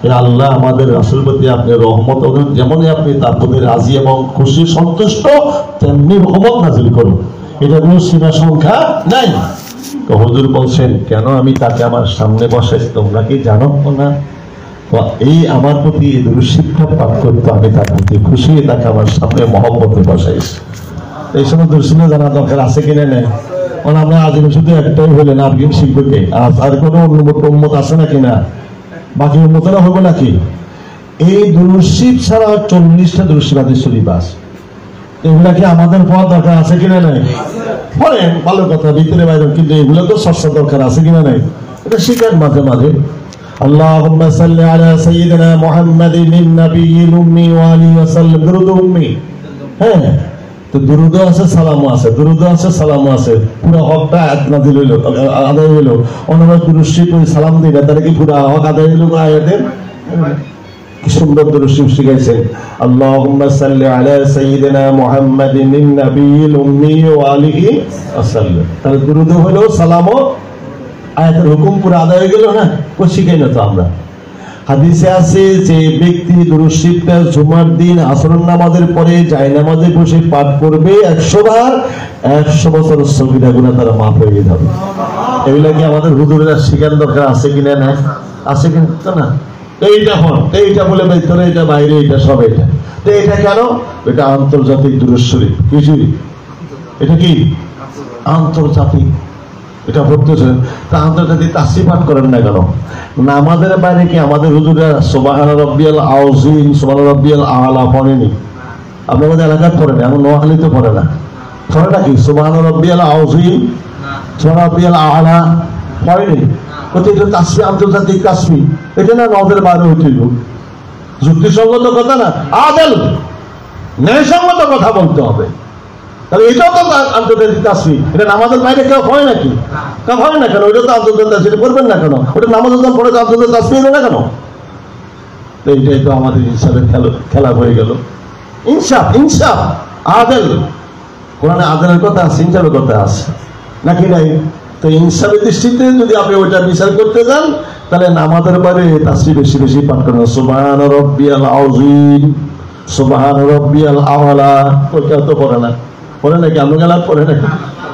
Speaker 1: হে আল্লাহ, আমাদের রাসূল প্রতি আপনি রহমত করুন, যেমনই আপনি তার প্রতি রাজি এবং খুশি সন্তুষ্ট, তেমনি রহমত নাযিল করুন। এটা কোনো সীমা সংখ্যা নাই। তো হুজুর বলছেন, কেন আমি তাকে আমার সামনে বসাইছি তোমরা কি জানো না? এই আমার প্রতি এই দরুদ শরীফটা পাঠ করতো, আমি তার প্রতি খুশি, তাকে আমার সামনে মহব্বতে বসাইছি। এই সময় দরুদ শরীফ জানা দরকার আছে কিনা নেই? কারণ আমরা আজীবন শুধু একটাই হলেন, আর কি শিখবে কে? আর কোনো উম্মত আছে নাকি না? বাকি উম্মতেরা হবে নাকি? এই দরুদ শরীফ ছাড়া 40টা দরুদ শরীফ হাদিস শরীফ আছে। এগুলা কি আমাদের পড়া দরকার আছে কিনা নাই? পড়েন, ভালো কথা, ভিতরে বাইরে, কিন্তু এগুলো তো চর্চা দরকার আছে কিনা নাই? এটা শিখেন মাঝে মাঝে। আল্লাহুম্মা সাল্লি আলা সাইয়্যিদিনা মুহাম্মাদিন নাবিয়্যিল উম্মি ওয়া আলিহি ওয়া সাল্লাম। দুরূদ উম্মি, হ্যাঁ, তো দুরূদ আছে, সালামও আছে, দুরূদ আছে, সালামও আছে। পুরো হকটা আয়াত নাযিল হইল, আদায় হইল। অন্যরা দুরূদ শরীফ সালাম দিলে তাহলে কি পুরো হক আদায় হইল আয়াতের? কি সুন্দর দরুদ শরীফ শিখাইছেন। আল্লাহুম্মা সাল্লি আলা সাইয়্যিদিনা মুহাম্মাদিন নাবিয়্যিল উম্মি ওয়া আলিহি ওয়া সাল্লাম। তাহলে দুরূদ হলো, সালামও, আয়াতের হুকুম পুরো আদায় হয়ে গেল না? ও শিখাই না তো আমরা। হাদিসে আছে যে ব্যক্তি দুরূদ শরীফটা জুমার দিন আসরের নামাজের পরে জায়নামাজে বসে পাঠ করবে 100 বার, 100 বছর সগীরা গুনাহ তারা মাফ হয়ে যাবে। এগুলা কি আমাদের হুজুরেরা শিখার দরকার আছে কিনা না? আছে কিনা না? এইটা হন, এইটা বলে ভিতরে, এটা বাইরে, এটা সব এটা। তো এটা কেন? এটা আন্তর্জাতিক দুরূদ শরীফ। কিছুই, এটা কি আন্তর্জাতিক, এটা পড়তেছেন। তা আন্তর্জাতিক তাসবিহ পাঠ করেন না কেন? নামাজের বাইরে কি আমাদের হুজুরা সুবহানা রাব্বিয়াল আযীম, সুবহানা রাব্বিয়াল আ'লা পড়েনি? আপনাদের এলাকায় পড়ে না, এখন নোয়াখালীতে পড়ে না। পড়ে নাকি সুবহানা রাব্বিয়াল আযীম, সুবহানা রাব্বিয়াল আ'লা? পড়েনি। এটা তাসবিহ, আন্তর্জাতিক তাসবিহ। এটা না নজরের বাইরে হইতেইল। যুক্তিসঙ্গত কথা না, আদল ন্যায়সঙ্গত কথা বলতে হবে। তাহলে এটাও তো আন্তর্জাতিক তাসবিহ। এটা নামাজের বাইরে কেউ হয় নাকি? কেউ হয় না কেন? ওইটা তো আন্তর্জাতিক তাসবিহ, করবেন না কেন? ওটা নামাজের যখন পড়ে আন্তর্জাতিক তাসবিহ হলো না কেন? তো এইটাই তো আমাদের ইনসাফের খেলা হয়ে গেল। ইনসাফ, ইনসাফ, আদল। কোরআনে আদলের কথা আছে, ইনসাফের কথা আছে নাকি নাই? তো ইনসাফের দৃষ্টিতে যদি আপনি ওইটা বিচার করতে যান, তাহলে নামাজের বাইরে তাসবিহ বেশি বেশি পাঠ করেন। সুবহানা রাব্বিয়াল আযীম, সুবহানা রাব্বিয়াল আ'লা। ওইটা তো পড়ে না, পড়ে নাকি? আমি গেলাম পড়ে নাকি?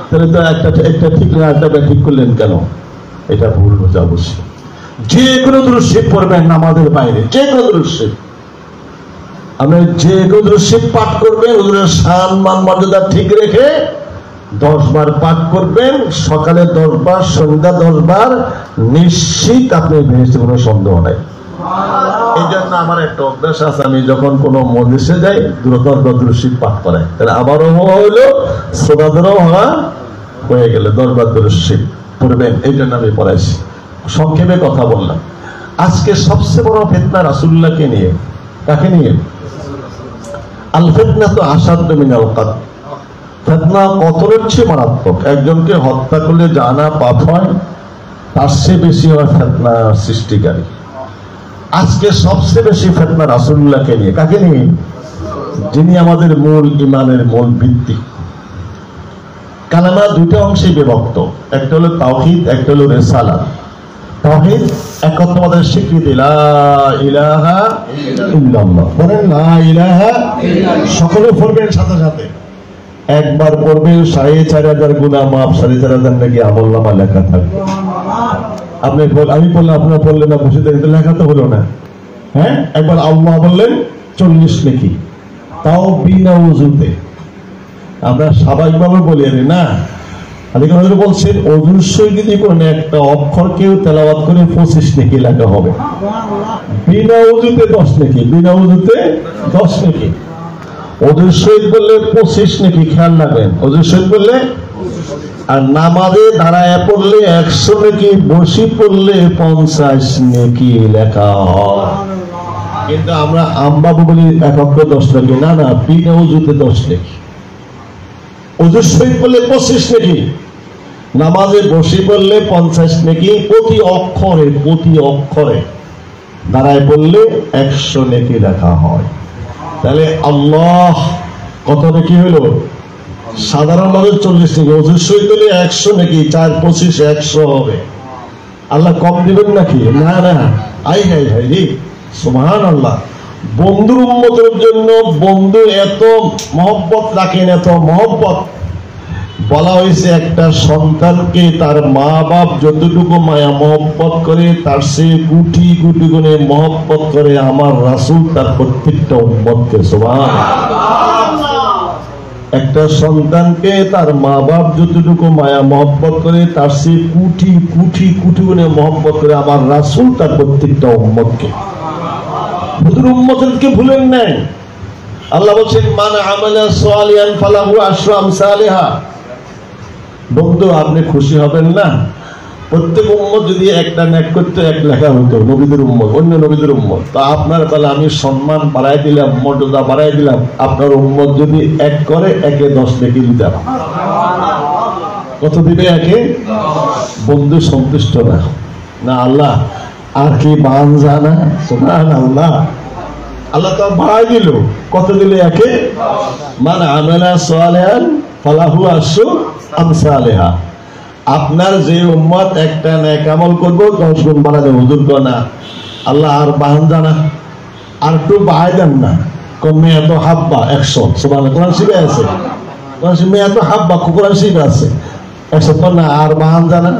Speaker 1: তাহলে তো একটা ঠিক না, একটা ঠিক করলেন কেন? এটা ভুল বোঝা অবশ্যই। যে কোনো দরুদ শরীফ পড়বেন নামাজের বাইরে, যে কোনো দরুদ শরীফ, আপনি যে কোনো দরুদ শরীফ পাঠ করবেন হুজুরের শান মান মর্যাদা ঠিক রেখে 10 বার পাঠ করবেন, সকালে 10 বার, সন্ধ্যা 10 বার, নিশ্চিত আপনি বেহেশতে, কোনো সন্দেহ নাই। এই জন্য আমার একটা অভ্যাস আছে, আমি যখন কোনো মজলিসে যাই দরুদ শরীফ পাঠ করাই, তাহলে আবারও হইলো, শ্রোতাদেরও হয়ে গেলে 10 বার দরুদ শরীফ পড়বেন। এই জন্য আমি পড়াইছি। সংক্ষেপে কথা বললাম। আজকে সবচেয়ে বড় ফিতনা রাসূলুল্লাহকে নিয়ে। কাকে নিয়ে? আল ফিতনাতু আশাদ্দু মিনাল কতল। ফিতনা কতলের চেয়ে মারাত্মক। একজনকে হত্যা করলে জানা পাপ হয়, তার চেয়ে বেশি হয় ফিতনা সৃষ্টিকারী। আজকে সবচেয়ে বেশি ফিতনা রাসূলুল্লাহকে নিয়ে। কাকে নিয়ে? যিনি আমাদের মূল ইমানের মূল ভিত্তি। কালেমা দুইটা অংশে বিভক্ত, একটা হলো তাওহীদ, একটা হলো রিসালাত। তাওহীদ একত্ববাদের স্বীকৃতি, লা ইলাহা ইল্লাল্লাহ। বলেন লা ইলাহা ইল্লাল্লাহ। সকলে পড়বেন সাথে সাথে। একবার পড়বেন ৪৫০০০ গুনাহ মাফ, ৪৫০০০ নাকি আমলনামা লেখা থাকবে। আপনি আমি বললাম, আপনারা বললেন না, বসে দেখতে লেখা তো হলো না। হ্যাঁ, একবার আল্লাহ বললেন ৪০ নাকি, তাও বিনা ওযুতে। আমরা স্বাভাবিকভাবে বলি আরে না, আদিকে বলছেন ওযুর সহিত যদি কোনো একটা অক্ষর কেউ তেলাওয়াত করে ২৫ নাকি লেখা হবে। বিনা ওযুতে ১০ নাকি, বিনা ওযুতে ১০ নাকি। ওযুর সহিত বললে ২৫ নাকি, খেয়াল রাখবেন। ওযুর সহিত বললে, আর নামাজে দাঁড়ায় পড়লে ১০০ নাকি, বসি পড়লে ৫০ নাকি লেখা হয়। কিন্তু আমরা আমবাবু বলি এক অক্ষর ১০ নাকি। না না, বিনা ওযুতে ১০ নাকি। ওযুর সহিত বললে ২৫ নাকি, নামাজে বসে পড়লে ৫০ নাকি, প্রতি অক্ষরে দাঁড়ায় পড়লে ১০০ নাকি লেখা হয়। তাহলে আল্লাহ কত নাকি হইল? সাধারণ ভাবে ৪০ নাকি, ওযুর সহিত বললে ১০০ নাকি, ৪ ২৫ ১০০ হবে। আল্লাহ কম দিবেন নাকি? না না, আই হাই হাই রে, সুবহানাল্লাহ। বন্ধুর উম্মতের জন্য বন্ধু এত মহব্বত রাখেন, এত মহব্বত। বলা হয়েছে একটা সন্তানকে তার মা বাপ যতটুকু মায়া মহব্বত করে, তার সে কোটি কোটি গুণে মহব্বত করে আমার রাসূল তার প্রত্যেকটা উম্মতকে। সুবহানাল্লাহ। একটা সন্তানকে তার মা বাপ যতটুকু মায়া মহব্বত করে, তার সে কোটি কোটি কোটি গুণে মহব্বত করে আমার রাসূল তার প্রত্যেকটা উম্মতকে। হুজুর উম্মতকে ভুলেন নাই। আল্লাহ বলেন মান আমালা সালিহান ফালাহু আশরু আমসালিহা। বন্ধু, আপনি খুশি হবেন না? প্রত্যেক উম্মত যদি একটা নেক করতে ১ লেখা হতো, নবীদের উম্মত, অন্য নবীদের উম্মত, তা আপনার বেলা আমি সম্মান বাড়াই দিলাম, মর্যাদা বাড়াই দিলাম। আপনার উম্মত যদি ১ করে, ১-এ ১০ লিখে দিতাম। কত দিবে? ১-এ ১০। বন্ধু সন্তুষ্ট না, না আল্লাহ আর কি বান জানা। সুবহানাল্লাহ। আল্লাহ তো বাড়াই দিল। কত দিলে? ১-এ ১০। মান আমালা সালিহান ফালাহু আশরু আমসালিহা। আপনার যে উম্মত একটা নেক আমল করবো ১০ গুণ বাড়াবে। হুজুর কো না, আল্লাহ আর বাহান জানা, আর একটু বাড়াই দেন না। কমে এত হাব্বা ১০০। সুবহানাল্লাহ। কোরআন শিখে আছে, কোরআন শিখে এত হাব্বা, কোরআন শিখে আছে ১০০ কর না, আর বাহান জানা।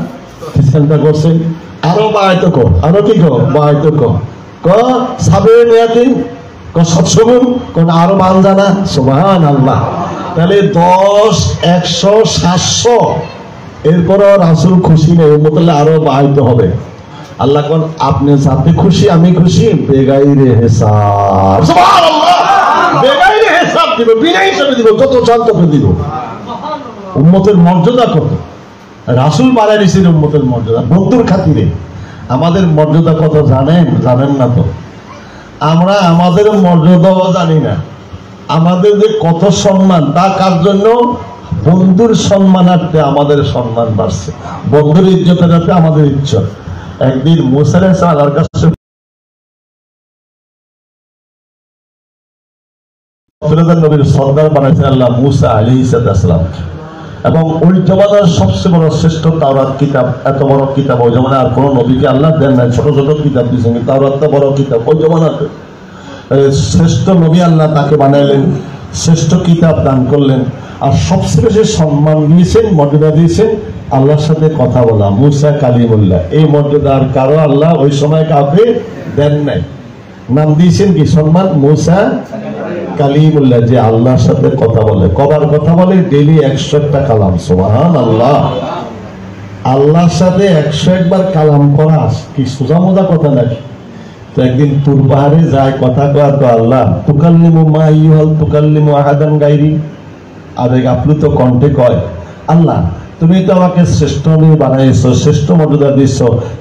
Speaker 1: চিন্তা করছেন আরো বাড়াইতো কো, আরো কি কো বাড়াইতো কো, ক সাবে নিয়াতিন, ক ৭০০ গুণ, কোন আরো বাহান জানা। সুবহানাল্লাহ। তাহলে ১০, ১০০, ৭০০, এরপরও রাসূল খুশি নেই, উম্মতলে আরো বাড়াইতে হবে। আল্লাহ কোন আপনি যাতে খুশি আমি খুশি, বেগাইরে হিসাব। সুবহানাল্লাহ। বেগাইরে হিসাব দিব, বিনা হিসাবে দিব, যত চান তত দিব। উম্মতের মর্যাদা কত! রাসূল বাড়াই দিয়েছেন উম্মতের মর্যাদা বন্ধুর খাতিরে। আমাদের মর্যাদা কত জানেন? জানেন না তো। আমরা আমাদের মর্যাদাও জানি না। আমাদের যে কত সম্মান, তা কার জন্য? বন্ধুর সম্মানার্থে আমাদের সম্মান বাড়ছে, বন্ধুর ইজ্জতের সাথে আমাদের ইজ্জত। একদিন মুসা আলাইহিস সালাম আল্লাহর কাছে নবীর সর্দার বানাইছেন আল্লাহ মুসা আলাইহিস সালাম। এবং ওই জমানার সবচেয়ে বড় শ্রেষ্ঠ তাওরাত কিতাব, এত বড় কিতাব ওই জমানায় আর কোন নবীকে আল্লাহ দেন নাই। ছোট ছোট কিতাব দিয়েছেন, তাওরাতটা বড় কিতাব। ওই জমানাতে শ্রেষ্ঠ নবী আল্লাহ তাকে বানাইলেন, শ্রেষ্ঠ কিতাব দান করলেন, আর সবচেয়ে বেশি সম্মান দিয়েছেন, মর্যাদা দিয়েছেন আল্লাহর সাথে কথা বলা, মুসা কালিমুল্লাহ। এই মর্যাদা আর কারো আল্লাহ ওই সময় কাউকে দেন নাই। নাম দিয়েছেন কি? সম্মান, মুসা কালিমুল্লাহ, যে আল্লাহর সাথে কথা বলে। কবার কথা বলে? ডেইলি ১০০টা কালাম। সুবহানাল্লাহ। আল্লাহর সাথে ১০০ বার কালাম করা কি সোজা মোজা কথা নাকি? তো একদিন তুর পাহাড়ে যায়, কথা কয় তো আল্লাহ তুকাল্লিমু মা ইউহাল তুকাল্লিমু আহাদান গায়রি, আবেগ আপ্লুত কণ্ঠে কয় আল্লাহ তুমি তো আমাকে শ্রেষ্ঠ নবী বানাইছো, শ্রেষ্ঠ মর্যাদা দিচ্ছ,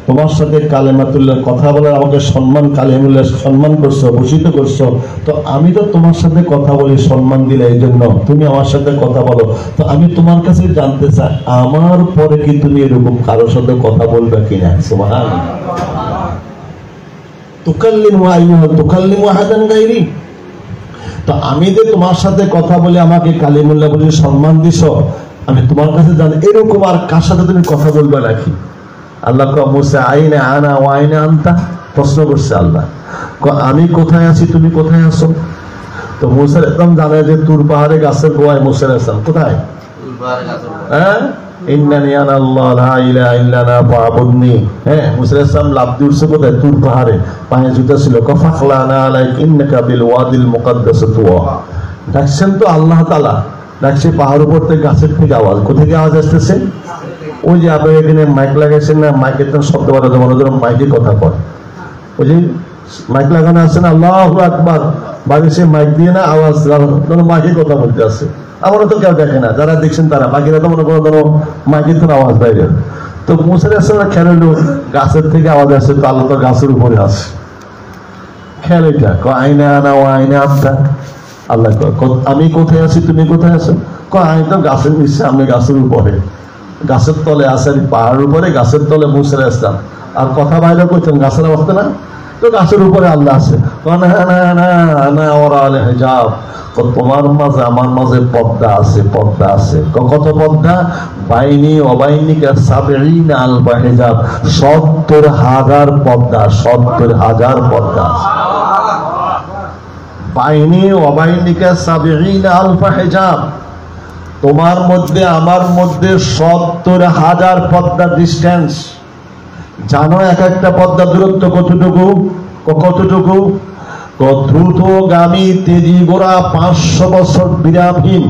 Speaker 1: তোমার সাথে কালেমাতুল্লাহ কথা বলার আমাকে সম্মান, কালেমুল্লাহ সম্মান করছো, ভূষিত করছো, তো আমি তো তোমার সাথে কথা বলি সম্মান দিলে, এই জন্য তুমি আমার সাথে কথা বলো। তো আমি তোমার কাছে জানতে চাই, আমার পরে কি তুমি এরকম কারোর সাথে কথা বলবে কিনা? সুবহানাল্লাহ। তুকাল্লিমু আইয়ুহা তুকাল্লিমু আহাদান গায়রি, তো আমি যে তোমার সাথে কথা বলে আমাকে কালিমুল্লাহ বলে সম্মান দিছো, আমি তোমার কাছে জানি এরকম আর কার সাথে তুমি কথা বলবে নাকি? আল্লাহ কয় মুসা আইনা আনা ওয়া আইনা আনতা, প্রশ্ন করছে আল্লাহ, আমি কোথায় আছি তুমি কোথায় আছো? তো মুসা একদম জানে যে তুর পাহাড়ে গাছের গোয়ায় মুসা আলাইহিস কোথায়? হ্যাঁ, ইন্নানি আনা আল্লাহ লা ইলাহা ইল্লা আনা ফাবুদনি। হ্যাঁ, মুসা আলাইহিস সালাম লাফ দিয়েছে কোথায়? তুর পাহাড়ে, পায়ে জুতা ছিল। কাফাখলানা আলাইক ইন্নাকা বিল ওয়াদিল মুকাদ্দাস তুয়া, ডাকছেন তো আল্লাহ তাআলা, ডাকছে পাহাড় উপর থেকে, গাছের থেকে আওয়াজ, কোথেকে আওয়াজ আসতেছে? ওই যে আপনি এখানে মাইক লাগাইছেন না, মাইকের তো শব্দ বাড়াতে মনোযোগ, মাইকে কথা কয়, ওই যে মাইক লাগানো আছে না, আল্লাহু আকবার, বাড়ি সে মাইক দিয়ে না আওয়াজ, মাইকে কথা বলতে আছে। আমারও তো কেউ দেখে না, যারা দেখছেন তারা, বাকিরা তো মনে করো ধরো মাইকের তো আওয়াজ বাইরে। তো মুসা আলাইহিস সালাম খেয়াল হলো গাছের থেকে আওয়াজ আসছে, তো আল্লাহ তো গাছের উপরে আছে। খেয়াল এটা আইনা আনা ও আইনা আনতা, আল্লাহ আমি কোথায় আছি তুমি কোথায় আছো? আমি তো গাছের নিচে, আমি গাছের উপরে, গাছের তলে আছে, পাহাড়ের উপরে গাছের তলে মুসা আলাইহিস সালাম। আর কথা বাইরে করতেন গাছের অবস্থা না, তো গাছের উপরে আল্লাহ আছে। তোমার মাঝে আমার মাঝে পর্দা আছে, পর্দা আছে। কত পর্দা? বাইনি অবাইনিকা সাবঈনা আলফা হিজাব, ৭০,০০০ পর্দা, ৭০,০০০ পর্দা আছে। বাইনি অবাইনিকা সাবঈনা আলফা হিজাব, তোমার মধ্যে আমার মধ্যে ৭০,০০০ পর্দা ডিস্টেন্স। জানো এক একটা পর্দা দূরত্ব কতটুকু? কতটুকু? দ্রুতগামী তেজি গোড়া ৫০০ বছর বিরামহীন,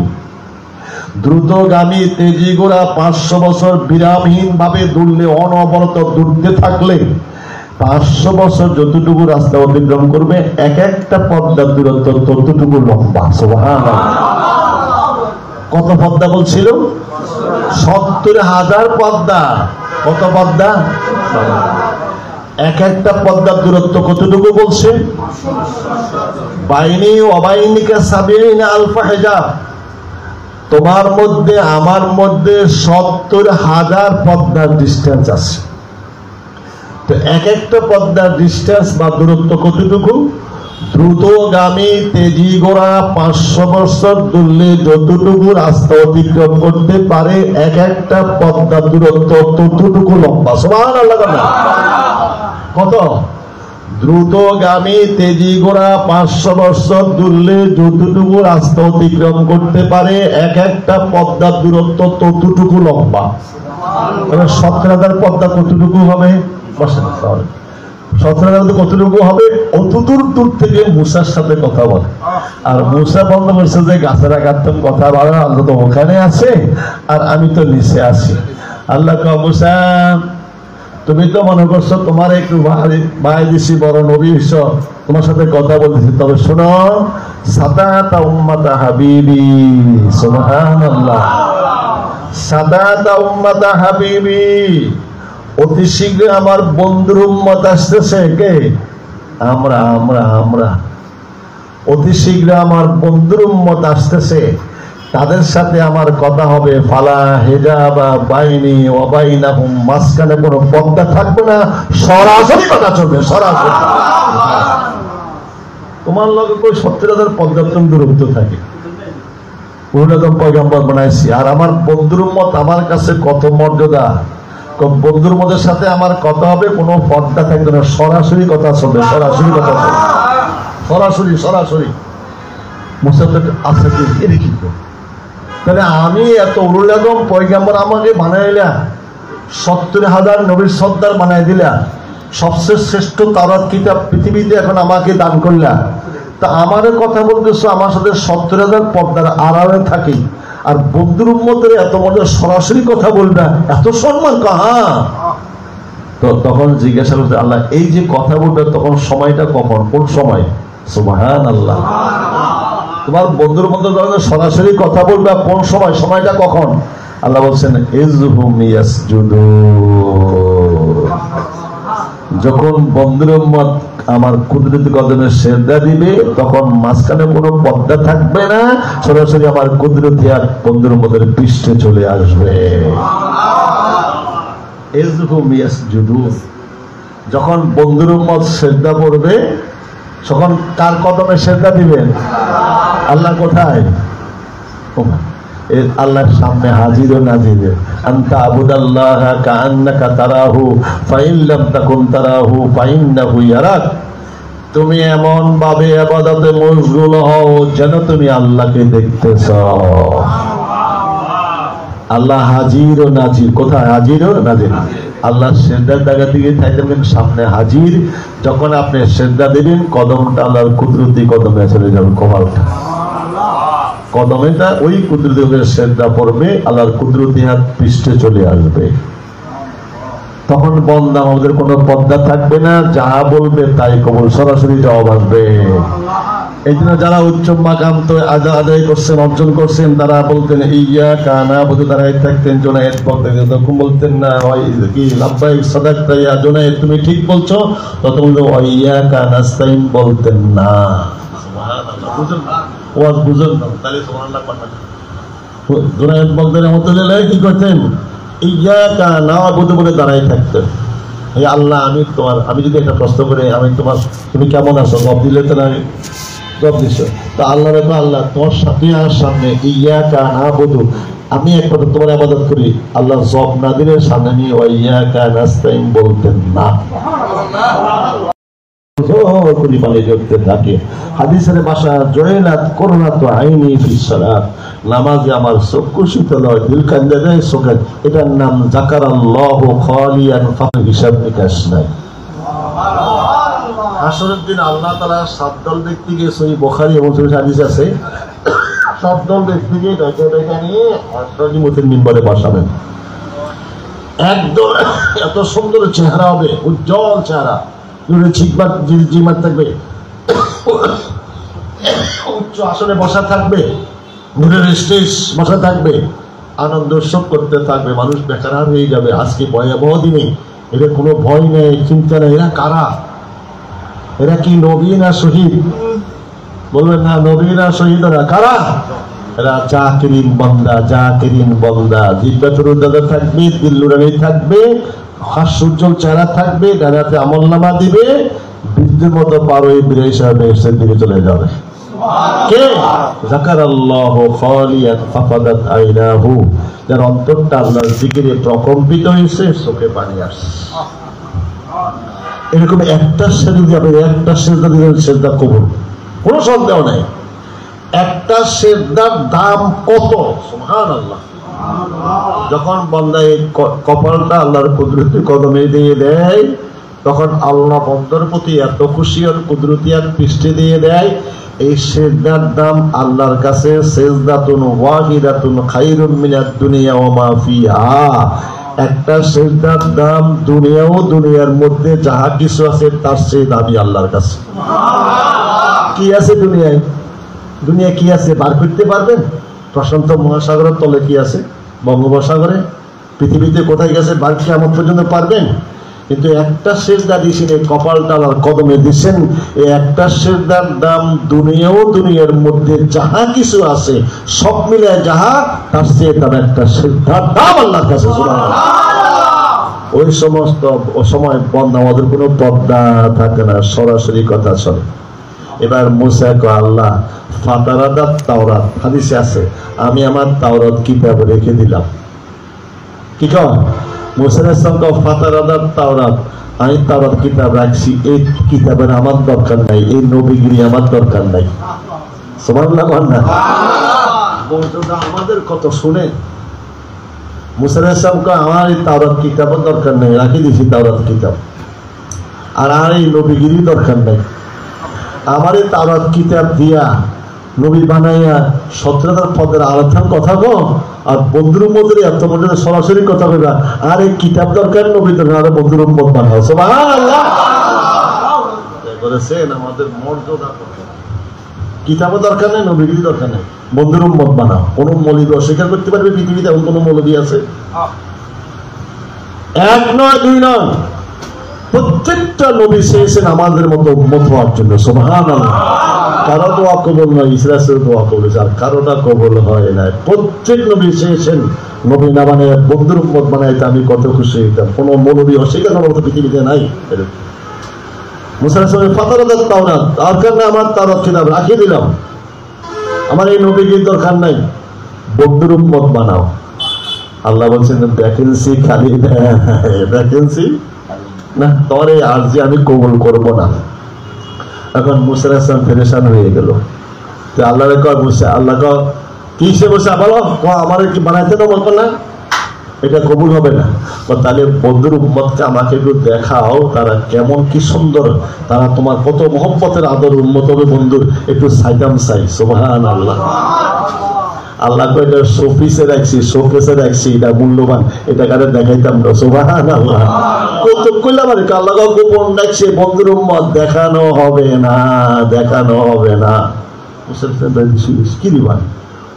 Speaker 1: দ্রুতগামী তেজি গোড়া ৫০০ বছর বিরামহীন ভাবে দৌড়লে, অনবরত দৌড়তে থাকলে ৫০০ বছর যতটুকু রাস্তা অতিক্রম করবে, এক একটা পর্দার দূরত্ব ততটুকু লম্বা। সুবহানাল্লাহ। কত পর্দা বলছিল? ৭০,০০০ পর্দা। কত পর্দা? এক একটা পর্দার দূরত্ব কতটুকু বলছে? বাইনি অবাইনিকা সাবঈনা আলফা হিজাব, তোমার মধ্যে আমার মধ্যে ৭০,০০০ পর্দার ডিস্টেন্স আছে। তো এক একটা পর্দার ডিস্টেন্স বা দূরত্ব কতটুকু? দ্রুতগামী তেজি গোড়া ৫০০ বছর দৌড়লে যতটুকু রাস্তা অতিক্রম করতে পারে, এক একটা পর্দার দূরত্ব ততটুকু লম্বা। সুবহানাল্লাহ। কত? দ্রুতগামী তেজি গোড়া ৫০০ বছর দৌড়লে যতটুকু রাস্তা অতিক্রম করতে পারে, এক একটা পর্দার দূরত্ব ততটুকু লম্বা। ৭০,০০০ পর্দা কতটুকু হবে? ৭০,০০০ কতটুকু হবে? অতদূর দূর থেকে মুসার সাথে কথা বলে। আর মুসা বন্ধ করছে যে গাছের আঘাতম কথা বলা, আল্লাহ তো ওখানে আছে আর আমি তো নিচে আছি। আল্লাহ কয় মুসা, তুমি তো মনে করছো তোমার একটু ভাই দিছি, বড় নবী হইছ, তোমার সাথে কথা বলতেছি, তবে শোনো, সাদাতা উম্মাতা হাবিবি। সুবহানাল্লাহ। সাদাতা উম্মাতা হাবিবি, অতি শীঘ্র আমার বন্ধুর উম্মত আসতেছে। কে? আমরা আমরা আমরা অতি শীঘ্র আমার বন্ধুর উম্মত আসতেছে, তাদের সাথে আমার কথা হবে। ফালা হিজাবা বাইনি ওয়া বাইনাহুম, মাঝখানে কোনো পর্দা থাকবে না, সরাসরি কথা চলবে, সরাসরি। তোমার লগে কই ৭০,০০০ পর্দার দূরত্ব থাকে? পুরোদম পয়গম্বর বানাইছি, আর আমার বন্ধুর উম্মত আমার কাছে কত মর্যাদা। বন্ধুর মধ্যে সাথে আমার কথা হবে, কোনো পর্দা থাকবে না, সরাসরি কথা চলবে, সরাসরি কথা চলবে, সরাসরি সরাসরি। মুসা তো আছে কি? তাহলে আমি এত উলুল আজম পয়গম্বর আমাকে বানাইলা, ৭০,০০০ নবীর সর্দার বানাই দিলা, সবচেয়ে শ্রেষ্ঠ তাওরাত কিতাব পৃথিবীতে এখন আমাকে দান করলা, তা আমারও কথা বলতেছো, আমার সাথে ৭০,০০০ পর্দার আড়ালে থাকি, আর বন্ধুর উম্মতের এত মধ্যে সরাসরি কথা বলবে, এত সম্মান কাহা? তো তখন জিজ্ঞাসা করতে আল্লাহ, এই যে কথা বলবে তখন সময়টা কখন, কোন সময়? সুবহানাল্লাহ। তোমার বন্ধুর মধ্যে সরাসরি কথা বলবে কোন সময়, সময়টা কখন? আল্লাহ বলছেন ইযহুম ইয়াসজুদুন, যখন বন্ধুর উম্মত আমার কুদরতি কদমে সেজদা দিবে তখন মাঝখানে কোনো পর্দা থাকবে না, সরাসরি আমার কুদরতি আর বন্ধুর উম্মতের পৃষ্ঠে চলে আসবে। ইযহুম ইয়াসজুদুন, যখন বন্ধুর উম্মত সেজদা পড়বে তখন কার কদমে সেজদা দিবেন? আল্লাহ কোথায়? আল্লাহর সামনে হাজির ও নাজির। আনতা আবুদাল্লাহা কাআন্নাকা তারাহু ফাইন লাম তাকুন তারাহু ফাইন্নাহু ইয়ারাক, তুমি এমন ভাবে ইবাদতে মশগুল হও যেন তুমি আল্লাহকে দেখতেছো। আল্লাহ হাজির ও নাজির। কোথায় হাজির ও নাজির? আল্লাহ সেজদার জায়গা থেকে থাকবেন সামনে হাজির, যখন আপনি সেজদা দিবেন কদমটা আল্লাহর কুদরতি কদমে চলে যাবে, কপালটা কদমেটা ওই কুদরতি সেজদা পড়বে, আল্লাহর কুদরতি হাত পৃষ্ঠে চলে আসবে। তখন বন্দা আমাদের কোনো পর্দা থাকবে না, যা বলবে তাই কবুল, সরাসরি জবাব আসবে। এই জন্য যারা উচ্চ মাকাম তো আদায় করছেন, অর্জন করছেন, তারা বলতেন ইয়াকা না'বুদু, দাঁড়ায় থাকতেন। জুনায়েদ বলতেন, তখন বলতেন না কি লাব্বাইক সাদাকতা ইয়া জুনায়েদ, তুমি ঠিক বলছো, তখন ইয়াকা নাস্তাইন বলতেন না। সুবহানাল্লাহ, বুঝুন ওয়াজ বুঝুন না, তাহলে সুবহানাল্লাহ পড়বেন। জুনায়েদ বলতেন রহমাতুল্লাহ কি করতেন? ইয়াকা না'বুদু বলে দাঁড়ায় থাকতেন। হে আল্লাহ, আমি যদি একটা প্রশ্ন করে আমি তুমি কেমন আছো জবাব দিলে তো আমি জবাব দিছো, তো আল্লাহ রে আল্লাহ তোমার সামনে ইয়াকা না'বুদু, আমি এক কথা তোমার ইবাদত করি, আল্লাহ জবাব না দিলে সামনে নিয়ে ইয়াকা নাস্তাইন বলতেন না। হাদিসের ভাষা জয়নাত করোনাত আইনি ফিস সালাত, নামাজে আমার চক্ষু শীতল হয়, দিল কান্দে দেয় চোখে, এটার নাম যাকারাল্লাহু খালিয়ান, হিসাব নিকাশ নাই। হাসরের দিন আল্লাহ তাআলা সাত দল ব্যক্তিকে, সহিহ বুখারী এবং সহিহ হাদিস আছে, সাত দল ব্যক্তিকে ডেকে ডেকে নিয়ে রাজমুতের মিম্বরে বসাবেন। একদম এত সুন্দর চেহারা হবে, উজ্জ্বল চেহারা, জিমাত থাকবে, উচ্চ আসনে বসা থাকবে, নূরের স্টেজ বসা থাকবে, আনন্দ উৎসব করতে থাকবে, মানুষ বেকার হয়ে যাবে। আজকে ভয়াবহ দিনে এদের কোনো ভয় নেই, চিন্তা নেই। এরা কারা? এরা কি নবী না শহীদ? বলবেন না, নবী না শহীদ? এরা কারা? এরা জাকিরিন বান্দা, জাকিরিন বান্দা, জিব্বাতুরুদ্দাদা থাকবে, দিল্লুরানি থাকবে, হাস্যোজ্জ্বল চেহারা থাকবে, ডানাতে আমলনামা দিবে, বীর্যের মতো পার হয়ে বিরাই সাহেব এসে দিকে চলে যাবে। কে? যাকারাল্লাহু খালিয়ান ফাফাদাত আইনাহু, যার অন্তরটা আল্লাহর জিকিরে প্রকম্পিত হয়েছে, চোখে পানি আসছে। এরকম একটা সেজদা দিলেন, সেজদা কবুল, কোনো সন্দেহ নাই। একটা সেজদার দাম কত? সুবহানাল্লাহ। যখন বান্দা এই কপালটা আল্লাহর কুদরতি কদমে দিয়ে দেয়, তখন আল্লাহ বন্দার প্রতি এত খুশি আর কুদরতি আর পৃষ্ঠে দিয়ে দেয়, এই সেজদার দাম আল্লাহর কাছে সেজদাতুন ওয়াহিদাতুন খায়রুম মিনাদ দুনিয়া ওয়া মা ফিহা। একটা সেজদার দাম দুনিয়া ও দুনিয়ার মধ্যে যাহা কিছু আছে তার চেয়ে দামি আল্লাহর কাছে। কি আছে দুনিয়ায়? দুনিয়া কি আছে বার করতে পারবেন? প্রশান্ত মহাসাগরের তলে কি আছে? বঙ্গোপসাগরে, পৃথিবীতে কোথায় গেছে বার কিয়ামত পর্যন্ত পারবেন? কিন্তু একটা সেজদা দিয়েছেন, এই কপালটা আল্লাহর কদমে দিয়েছেন, এই একটা সেজদার দাম দুনিয়া ও দুনিয়ার মধ্যে যাহা কিছু আছে সব মিলে যাহা, তার চেয়ে তার একটা সেজদার দাম আল্লাহর কাছে। ওই সমস্ত সময় বন্ধ, আমাদের কোনো পর্দা থাকে না, সরাসরি কথা চলে। এবার মুসা কয়, আল্লাহ ফাতারাদাত তাওরাত, হাদিসে আছে, আমি আমার তাওরাত কিতাব রেখে দিলাম। কি কয়? মুসা আলাইহিস সালাম কয় ফাতারাদাত তাওরাত, আমি তাওরাত কিতাব রাখছি, এই কিতাবের আমার দরকার নাই, এই নবীগিরি আমার দরকার নাই। সুবহানাল্লাহ। বন্ধুরা আমাদের কত শুনে। মুসা আলাইহিস সালাম কয় আমার এই তাওরাত কিতাবের দরকার নেই, রাখি দিছি তাওরাত কিতাব, আর এই নবীগিরি দরকার নাই। আমার এই তাওরাত কিতাব দিয়া নবী বানাইয়া 17,000 পদের আলোচনার কথা গো, আর বন্ধুর মধ্যে এত পর্যন্ত সরাসরি কথা বলবা, আর এই কিতাব দরকার, নবী দরকার, আর বন্ধুর মত বানাও। সুবহানাল্লাহ। করেছেন আমাদের মর্যাদা কত, কিতাবও দরকার নেই, নবীর দরকার নেই, বন্ধুর উম্মত বানাও। কোন মৌলবী অস্বীকার করতে পারবে পৃথিবীতে? এমন কোন মৌলবী আছে? এক নয়, দুই নয়, প্রত্যেকটা নবী চেয়েছেন আমাদের মতো উম্মত হওয়ার জন্য। সুবহানাল্লাহ। কারো দোয়া কবুল নয়, ইসরায়েলের দোয়া কবুল, আর কারোটা কবুল হয় না। প্রত্যেক নবী চেয়েছেন নবী না বানায় বন্ধুর উম্মত বানাইতে আমি কত খুশি হইতাম। কোন মৌলবী অস্বীকার করার মতো পৃথিবীতে নাই। মুসা আলাইহিস সালামের ফাতারাত তাওরাত, দরকার নেই আমার তাওরাত কিতাব, রাখিয়ে দিলাম, আমার এই নবীর দরকার নাই, বন্ধুর উম্মত বানাও। আল্লাহ বলছেন ভ্যাকেন্সি খালি, ভ্যাকেন্সি না, তোমার এই আরজি আমি কবুল করব না। এখন মুসা আলাইহিস সালাম পেরেশান হয়ে গেল। তো আল্লাহরে কয় মুসা, আল্লাহ কয় কিসে বসে বলো, আমার কি বানাইতে না, বলতো না এটা কবুল হবে না। তাহলে বন্ধুর উম্মতকে আমাকে একটু দেখাও, তারা কেমন কি সুন্দর, তারা তোমার কত মহব্বতের আদর উম্মত হবে বন্ধুর, একটু সাইদাম চাই। সুবহানাল্লাহ। আল্লাহ কয় এটা শোপিসে রাখছি, শোকেসে রাখছি, এটা মূল্যবান, এটা কারে দেখাইতাম না। সুবহানাল্লাহ। কৌতুক করলাম আর কি, আল্লাহ গোপন রাখছে বন্ধুর উম্মত, দেখানো হবে না, দেখানো হবে না। কি দিবান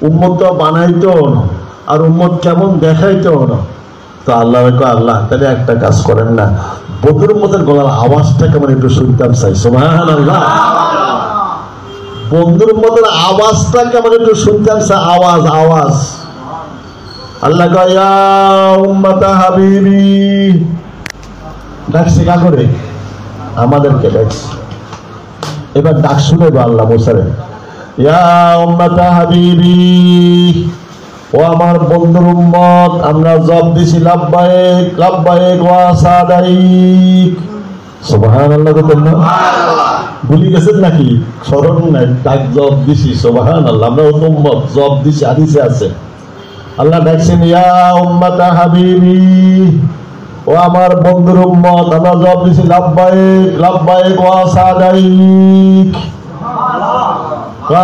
Speaker 1: উম্মত তো বানাইতো না, আর উম্মত কেমন দেখাইতো না। তো আল্লাহ আল্লাহ তাহলে একটা কাজ করেন না, বন্ধুর উম্মতের গলার আওয়াজটা কেমন একটু শুনতাম চাই। সুবহানাল্লাহ। বন্ধুর উম্মতের আওয়াজটা কেমন একটু শুনতাম চাই, আওয়াজ আওয়াজ। আল্লাহ কয় ইয়া উম্মাতা হাবিবি, ডাকছে কা করে? আমাদেরকে ডাকছে। এবার ডাক শুনে আল্লাহ মুসারে, ইয়া উম্মাতা হাবিবি, ও আমার বন্ধুর উম্মত, আমরা জবাব দিছি লাব্বাইক লাব্বাইক ওয়া সাদাইক। সুবহানাল্লাহ। ভুলে গেছেন নাকি? স্মরণ নাই, ডাক জবাব দিছি। সুবহানাল্লাহ। আমরা উম্মত জবাব দিছি, হাদিসে আছে। আল্লাহ ডাকছেন ইয়া উম্মাতা হাবিবি, ও আমার বন্ধুর উম্মত, আমরা জবাব দিছি লাব্বাইক লাব্বাইক ওয়া সাদাইক।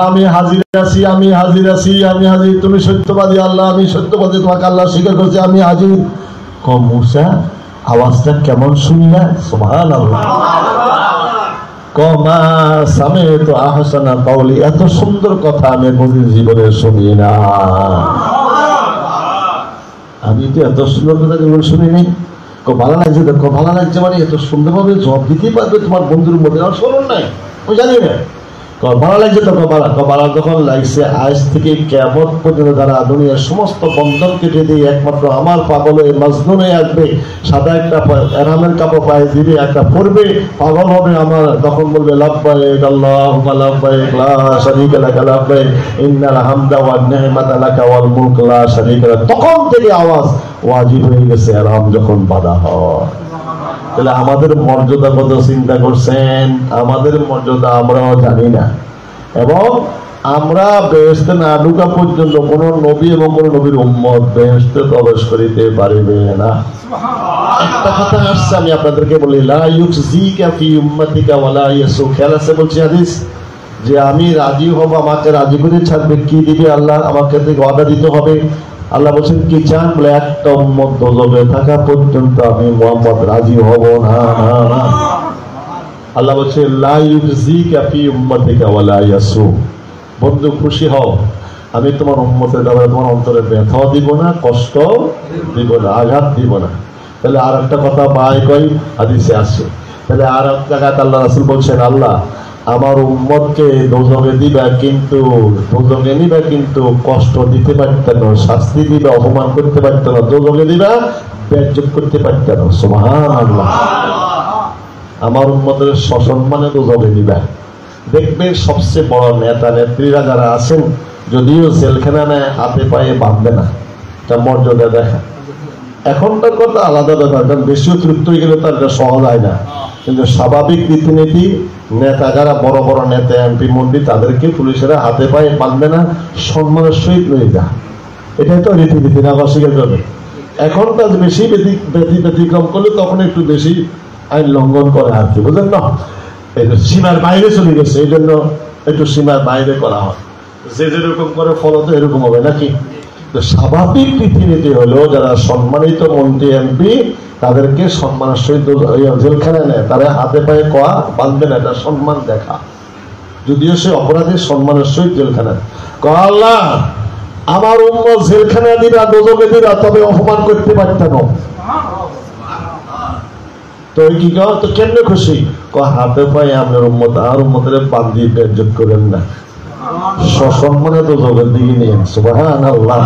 Speaker 1: আমি হাজির আছি, আমি হাজির আছি, আমি হাজির। তুমি সত্যবাদী আল্লাহ, আমি সত্যবাদী, তোমাকে আল্লাহ স্বীকার করছি, আমি হাজির। কম মুসা আওয়াজটা কেমন শুনলা? সুবহানাল্লাহ। কমা সামে তো আহসানা কাওলি, এত সুন্দর কথা আমি কোনদিন জীবনে শুনি না। আমি তো এত সুন্দর কথা জীবনে শুনিনি। ভালো লাগছে, দেখো ভালো লাগছে, মানে এত সুন্দরভাবে জবাব দিতেই পারবে তোমার বন্ধুর মধ্যে, আর স্মরণ নাই, আমি জানি না। ভালো লাগছে তো বালা যখন লাগছে, আজ থেকে কিয়ামত পর্যন্ত যারা দুনিয়ার সমস্ত বন্ধন কেটে দিয়ে একমাত্র আমার পাগল হয়ে মাজনুন হয়ে আসবে, সাদা একটা এরামের কাপড় পায়ে দিবে, একটা পরবে, পাগল হবে আমার, তখন বলবে লাব্বাইক আল্লাহুম্মা লাব্বাইক লা শারীকা লাকা লাব্বাইক ইন্নাল হামদা ওয়ান নি'মাতা লাকা ওয়াল মুলক লা শারীকা লাক। তখন থেকে আওয়াজ ওয়াজিব হয়ে গেছে এরাম যখন বাধা হয়। তাহলে আমাদের মর্যাদা কত চিন্তা করছেন? আমাদের মর্যাদা আমরাও জানি না, এবং আমরা বেহেশতে না ঢুকা পর্যন্ত কোন নবী এবং কোন নবীর উম্মত বেহেশতে প্রবেশ করিতে পারিবে না। একটা কথা আসছে, আমি আপনাদেরকে বলি, লা ইউকজিকা ফি উম্মতিকা ওয়ালা ইয়াসু। খেয়াল আছে বলছি হাদিস, যে আমি রাজি হব, আমাকে রাজি করে ছাড়বে। কি দিবে আল্লাহ? আমাকে থেকে ওয়াদা দিতে হবে। আল্লাহ বলছেন কি চান? বলে একটা উম্মত দোজখে থাকা পর্যন্ত আমি মুহাম্মদ রাজি হব না, না, না। আল্লাহ বলছে লা ইউকজিকা ফি উম্মতিকা ওয়ালা ইয়াসু। বন্ধু খুশি হও, আমি তোমার উম্মতের ব্যাপারে তোমার অন্তরে ব্যথা দিব না, কষ্ট দিব না, আঘাত দিব না। তাহলে আর একটা কথা বাই কই হাদিসে আছে। তাহলে আর এক জায়গায় আল্লাহ রাসূল বলছেন, আল্লাহ আমার উম্মতকে দোজখে দিবা, কিন্তু দোজখে নিবা, কিন্তু কষ্ট দিতে পারত না, শাস্তি দিবা, অপমান করতে পারত না। দোজখে দিবা, বেইজ্জত করতে পারত না। সুবহানাল্লাহ। আমার উম্মতের সসম্মানে দোজখে দিবা। দেখবেন সবচেয়ে বড় নেতা নেত্রীরা যারা আছেন, যদিও জেলখানা নেয়, হাতে পায়ে বাঁধবে না, এটা মর্যাদা দেখা। এখনকার কথা আলাদা ব্যাপার, কারণ বেশি অতিরিক্ত হয়ে গেলে তার এটা সহজ হয় না। কিন্তু স্বাভাবিক রীতিনীতি, নেতা যারা বড় বড় নেতা, এমপি মন্ত্রী, তাদেরকে পুলিশেরা হাতে পায়ে বাঁধবে না, সম্মানের সহিত লয়ে যায়। এটাই তো রীতিনীতি, না অস্বীকার করবে। এখন তার বেশি ব্যতিক্রম করলে তখন একটু বেশি আইন লঙ্ঘন করে আর কি, বুঝলেন না? সীমার বাইরে চলে গেছে, এই জন্য একটু সীমার বাইরে করা হয়। যে যেরকম করে ফলো তো এরকম হবে নাকি? তো স্বাভাবিক রীতিনীতি হলো যারা সম্মানিত মন্ত্রী এমপি, তাদেরকে সম্মানের সহিত জেলখানায় নেয়, তারা হাতে পায়ে কোয়া বাঁধবে না, এটা সম্মান দেখা। যদিও সে অপরাধের সম্মানের সহিত জেলখানা। আল্লাহ আমার উম্মত জেলখানা দিবা, দোজখে দিবা, তবে অপমান করতে পারতাম। তো কি কর, তো কেমনে খুশি? হাতে পায়ে আপনার উম্মত আর উম্মতের বান্দি বেজ্জত করেন না, সসম্মানে দোজখের দিকে নিয়ে। সুবহানাল্লাহ।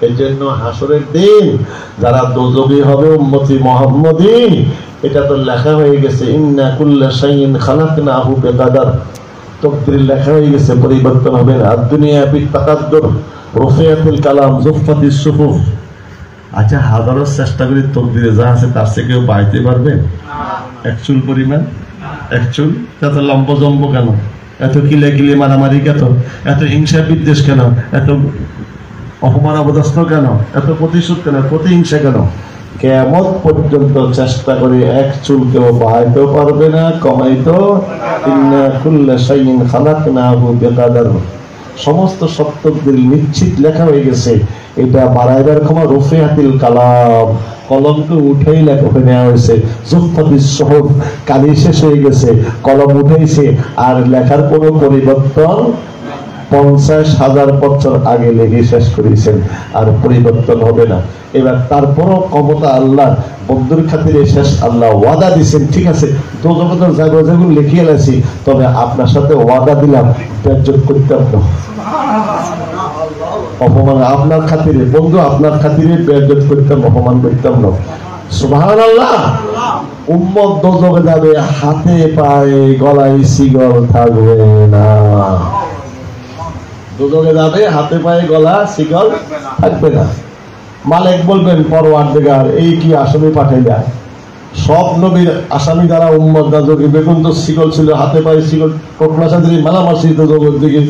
Speaker 1: এই জন্য হাসরের দিন যারা দোজখী হবে উম্মতি মুহাম্মদী, এটা তো লেখা হয়ে গেছে, ইন্না কুল্লা শাইইন খালাকনাহু বিকাদার। তকদির লেখা হয়ে গেছে, পরিবর্তন হবে না। আর দুনিয়া বিতাকাদ্দুর, রুফিয়াতুল কালাম, জুফফাতিস সুফুফ। আচ্ছা, হাজারো চেষ্টা করি তকদিরে যা আছে তার চেয়ে কেউ বাড়াইতে পারবে? এক চুল পরিমাণ, এক চুল। এত লম্ব জম্ব কেন? এত কিলে কিলে মারামারি কেন? এত হিংসা বিদ্বেষ কেন? এত অপমান অবদস্ত কেন? এত প্রতিশোধ কেন? প্রতিহিংসা কেন? কিয়ামত পর্যন্ত চেষ্টা করে এক চুল কেউ বাড়াইতেও পারবে না, কমাইতেও। ইন্না কুল্লা শাইইন খালাকনাহু বিকাদার। সমস্ত সত্যদের নিশ্চিত লেখা হয়ে গেছে। এটা বাড়াইবার ক্ষমা রুফিয়াতিল কালাম, কলমকে উঠেই লেখা হয়ে নেওয়া হয়েছে। জুফফাতিস সুহুফ, কালি শেষ হয়ে গেছে, কলম উঠেইছে, আর লেখার কোনো পরিবর্তন 50,000 বছর আগে লেগে শেষ করেছেন, আর পরিবর্তন হবে না। এবার তারপরও ক্ষমতা আল্লাহ, বন্ধুর খাতিরে শেষ আল্লাহ ওয়াদা দিচ্ছেন, ঠিক আছে দোজখে যাবো, যেগুলো লিখিয়ে গেছি, তবে আপনার সাথে ওয়াদা দিলাম বেজ্জত করতাম না, অপমান আপনার খাতিরে, বন্ধু আপনার খাতিরে বেজ্জত করতাম, অপমান করতাম না। সুবহানাল্লাহ। উম্মত দোজখে যাবে, হাতে পায়ে গলায় শিকল থাকবে না। দোজখে যাবে, হাতে পায়ে গলা শিকল থাকবে না। মালিক বলবেন, পরওয়ারদিগার এই কি আসামি পাঠাইলা? সব নবীর আসামি দ্বারা উম্মত দোজখে, বেগুন তো শিকল ছিল, হাতে পায়ে শিকল, কোটলাসাদি মালামাসি দোজখের দিকে,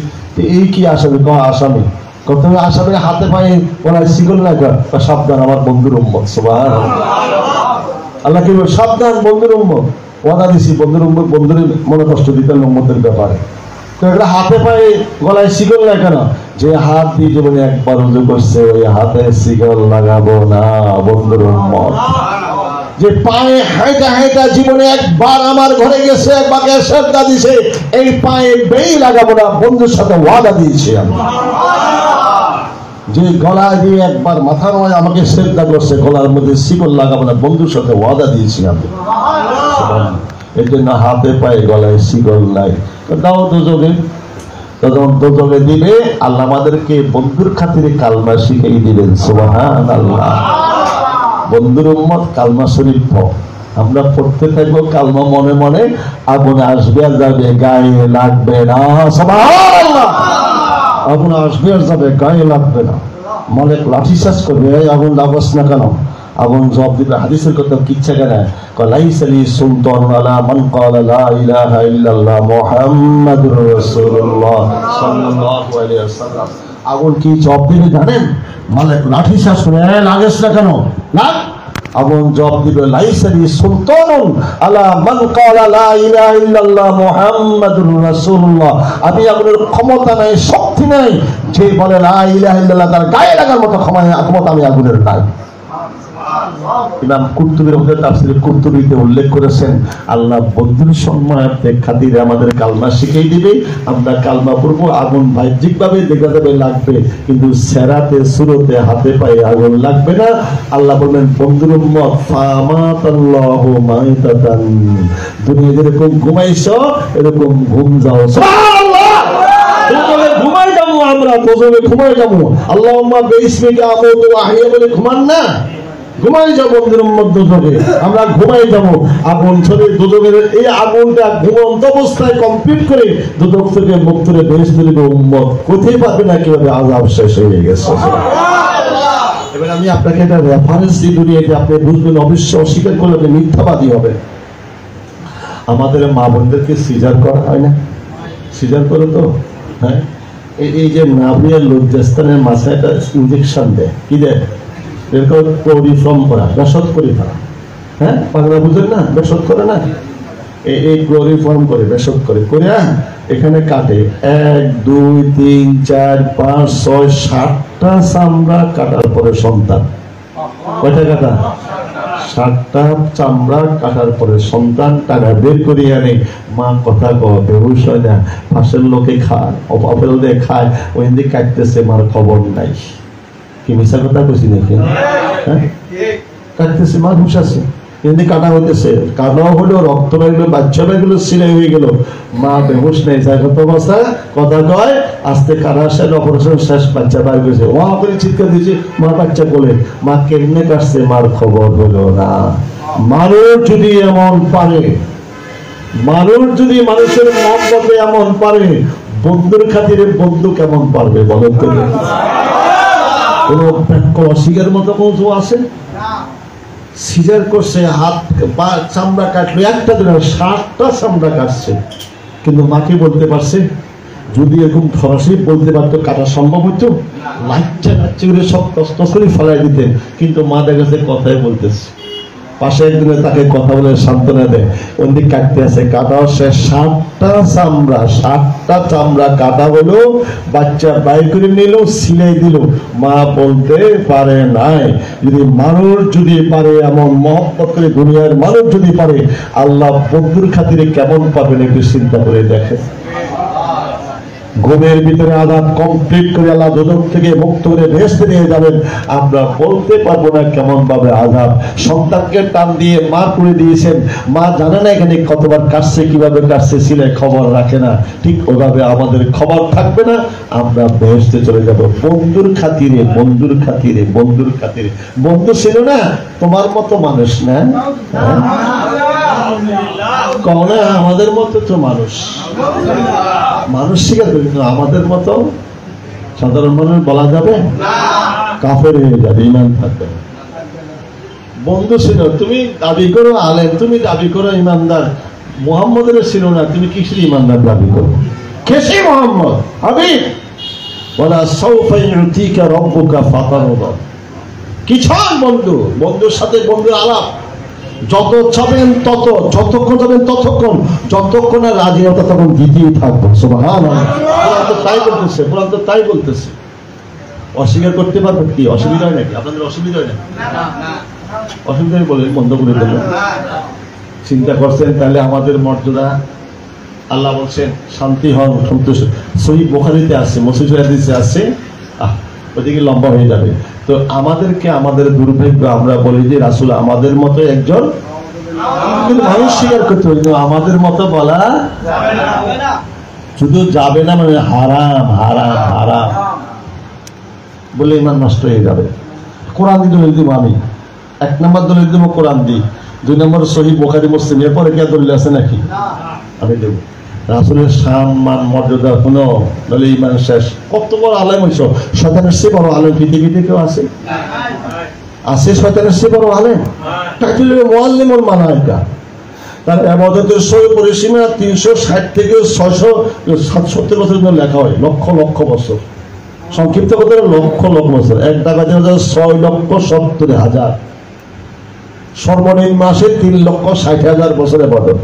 Speaker 1: এই কি আসামি? আসামি প্রথমে আসামি হাতে পায়ে গলায় শিকল না, সাবধান আমার বন্ধুর উম্মত। সুবহানাল্লাহ। আল্লাহ কি বলে, সাবধান বন্ধুর উম্মত, ওয়াদা দিছি বন্ধুর উম্মত, বন্ধুর মনে কষ্ট দিতেন উম্মতের ব্যাপারে। তো এটা হাতে পায়ে গলায় শিকল না কেন? যে হাত দিয়ে জীবনে একবার উযু করছে, ওই হাতে শিকল লাগাবো না বন্ধুর উম্মত। যে পায়ে হাইটা হাইটা জীবনে একবার আমার ঘরে গেছে, একবারকে শ্রদ্ধা দিছে, এই পায়ে বেই লাগাবো না, বন্ধুর সাথে ওয়াদা দিয়েছি আমি। যে গলা দিয়ে একবার মাথা নয় আমাকে শ্রদ্ধা করছে, গলার মধ্যে শিকল লাগাবো না, বন্ধুর সাথে ওয়াদা দিয়েছি আমি। এই জন্য হাতে পায়ে গলায় শিকল নাই। দাও দোজখে, তখন দোজখে দিবে, আল্লাহ আমাদেরকে বন্ধুর খাতিরে কালমা শিখাই দিবেন। সুবহানাল্লাহ। বন্ধুর উম্মত কালমা শরীফ আমরা পড়তে থাকবো, কালমা মনে মনে, আগুনে আসবে আর যাবে, গায়ে লাগবে না। সুবহানাল্লাহ। আগুন আসবে আর যাবে, গায়ে লাগবে না। মালিক লাঠি চার্জ করবে, আগুন লাগস না কেন? আগুন জবাব দিবে, হাদিসের কথা কিচ্ছা কেন? লাইসা লি সুলতানুন আলা মান ক্বালা লা ইলাহা ইল্লাল্লাহ মুহাম্মাদুর রাসূলুল্লাহ সাল্লাল্লাহু আলাইহি ওয়াসাল্লাম। আগুন কি জবাব দিবে জানেন? মালিক লাঠি চার্জ করে, লাগেস না কেন? লাগ। আগুন জবাব দিবে, লাইসা লি সুলতানুন আলা মান ক্বালা লা ইলাহা ইল্লাল্লাহ মুহাম্মাদুর রাসূলুল্লাহ। আমি আগুনের ক্ষমতা নাই, শক্তি নাই, যে বলে লা ইলাহা ইল্লাল্লাহ তার গায়ে লাগার মতো ক্ষমতা আমি আগুনের নাই। ইমাম কুরতুবী রহমাতুল্লাহ তাফসীরে কুরতুবীতে উল্লেখ করেছেন, আল্লাহ বন্ধুর সম্মানার্থে খাতিরে আমাদের কালমা শিখিয়ে দিবে, আমরা কালমা পড়বো, আগুন বাহ্যিক ভাবে দেখা যাবে লাগবে, কিন্তু সেরাতে সুরতে হাতে পায়ে আগুন লাগবে না। আল্লাহ বলবেন, বন্ধুর উম্মত ফামাতাল্লাহু মাইতাতান, দুনিয়া যেরকম ঘুমাইছো এরকম ঘুম যাও। সুবহানাল্লাহ। ঘুমাই যাবো আমরা, দোজখে ঘুমাই যাবো। আল্লাহুম্মা বিইসমিকা আমুতু ওয়া আহইয়া বলে ঘুমান না, ঘুমাই যাবো বন্ধুর উম্মত দোজখে, আমরা ঘুমাই যাবো। আগুন ছড়ে দোজখের এই আগুনটা ঘুমন্ত অবস্থায় কমপ্লিট করে দোজখ থেকে মুক্ত করে বেহেশতে দিবে উম্মত, কোথায় পাবে না কিভাবে আযাব শেষ হয়ে গেছে। এবার আমি আপনাকে একটা রেফারেন্স দিই, দুনিয়াতে আপনি বুঝবেন, অবশ্য অস্বীকার করলে আপনি মিথ্যাবাদী হবে। আমাদের মা বোনদেরকে সিজার করা হয় না? সিজার করে তো, হ্যাঁ, এই যে নাভির লজ্জাস্থানের মাথায় একটা ইঞ্জেকশন দেয়, কি দেয়? এরকম ক্লোরিফর্ম করা, বেসত করে ফেলা, হ্যাঁ, বাংলা বুঝেন না? বেসত করে না, এই ক্লোরিফর্ম করে বেসত করে করে এখানে কাটে 1 2 3 4 5 6 7টা চামড়া কাটার পরে সন্তান। কয়টা কাটা? 7টা চামড়া কাটার পরে সন্তান টাকা বের করে আনে, মা কথা কয় বেহুশ হয় না, পাশের লোকে খায়, অপেল দিয়ে খায়, ওই দিকে কাটতেছে, মার খবর নাই। কি মিশা কথা কইছি নাকি? হ্যাঁ, কাটতেছে, মা হুশ আছে, এমনি কাটা হইতেছে, কাটাও হলো, রক্ত বেরোলো, বাচ্চা বেরোলো, সিলাই হয়ে গেল, মা বেহুশ নেই, জায়গত অবস্থা, কথা কয়, আস্তে কাটা শেষ, অপারেশন শেষ, বাচ্চা বাইর করেছে, ও করে চিৎকার দিয়েছে, মা বাচ্চা কোলে, মা কেমনে কাটছে, মার খবর হলো না। মানুষ যদি এমন পারে, মানুষ যদি মানুষের মন বদলে এমন পারে, বন্ধুর খাতিরে বন্ধু কেমন পারবে বলেন তো? কোন অস্বীকার মতো কোনো আছে? সিজার করছে, হাত পা চামড়া কাটলো, একটা দিন 7টা চামড়া কাটছে, কিন্তু মাকে বলতে পারছে? যদি এরকম সরাসরি বলতে পারতো কাটা সম্ভব হইতো, লাচ্চা লাচ্চা করে সব কষ্ট করে ফেলাই দিতেন, কিন্তু মা দেখা যাচ্ছে কথাই বলতেছে। পাশে একদিনে তাকে কথা বলে সান্ত্বনা দেয়, ওদিক কাটতে আছে, কাটা হচ্ছে 7টা চামড়া কাটা হলো, বাচ্চা বাইর করে নিল, সিলাই দিল, মা বলতে পারে নাই। যদি মানুষ যদি পারে, এমন মহব্বত করে দুনিয়ার মানুষ যদি পারে, আল্লাহ বন্ধুর খাতিরে কেমন পাবেন একটু চিন্তা করে দেখে। ঘুমের ভিতরে আযাব কমপ্লিট করে আল্লাহ দুজক থেকে মুক্ত করে ভেস্তে নিয়ে যাবেন, আমরা বলতে পারবো না কেমন ভাবে আযাব। সন্তানকে টান দিয়ে মা করে দিয়েছেন, মা জানে না এখানে কতবার কাটছে, কিভাবে কাটছে, সিলাই খবর রাখে না, ঠিক ওইভাবে আমাদের খবর থাকবে না, আমরা ভেস্তে চলে যাব বন্ধুর খাতিরে, বন্ধুর খাতিরে, বন্ধুর খাতিরে। বন্ধু ছিল না তোমার মতো মানুষ না, কখনো আমাদের মতো তো মানুষ, মানুষ স্বীকার করি, কিন্তু আমাদের মতো সাধারণ মানুষ বলা যাবে, কাফের হয়ে যাবে, ইমান থাকবে। বন্ধু ছিল, তুমি দাবি করো আলেম, তুমি দাবি করো ইমানদার, মুহাম্মদের ছিল না, তুমি কিসের ইমানদার দাবি করো? কেসে মুহাম্মদ হাবিব ওয়ালা সাউফা ইউতিকা রাব্বুকা ফাতারদা। কি চান বন্ধু? বন্ধুর সাথে বন্ধুর আলাপ, যত চাবেন তত, যতক্ষণ যাবেন ততক্ষণ, যতক্ষণ না রাজি হবে ততক্ষণ দিতেই থাকবো। সুবহানাল্লাহ, কোরআন তো তাই বলতেছে, কোরআন তো তাই বলতেছে। অস্বীকার করতে পারবে কি? অসুবিধা হয় নাকি? আপনাদের অসুবিধা হয় না? অসুবিধা বলে বন্ধ করে দেবেন। চিন্তা করছেন তাহলে আমাদের মর্যাদা? আল্লাহ বলছেন শান্তি হন, সন্তুষ্ট। সহিহ বুখারীতে আছে, মুসলিম হাদিসে আছে, ওদিকে লম্বা হয়ে যাবে। তো আমাদেরকে, আমাদের দুর্ভাগ্য, আমরা বলি যে রাসূল আমাদের মতো একজন, কিন্তু মানুষ স্বীকার করতে হবে, আমাদের মতো বলা যাবে না। শুধু যাবে না মানে হারাম, হারাম, হারাম বলে ইমান নষ্ট হয়ে যাবে। কোরআন দলিল দিব আমি, 1 নম্বর দলিল দিব কোরআন দিই, 2 নম্বর সহিহ বুখারী মুসলিম, এরপরে কি দলিল আছে নাকি? আমি দেব। রাসূলের সম্মান মর্যাদা কোনো নলে ইমান শেষ। কত বড় আলেম হইছো, শয়তানের চেয়ে বড় আলেম পৃথিবীতে কেউ আছে? আছে শয়তানের চেয়ে বড় আলেম? টাইটেল মুআল্লিমুল মালায়েকা। তার ইবাদতের পরিসীমা 360 থেকে 670 বছর ধরে লেখা হয়, লক্ষ লক্ষ বছর। সংক্ষিপ্ত কথা লক্ষ লক্ষ বছর, 1,670,000। সর্বনিম্ন মাসে 3,60,000 বছর ইবাদত।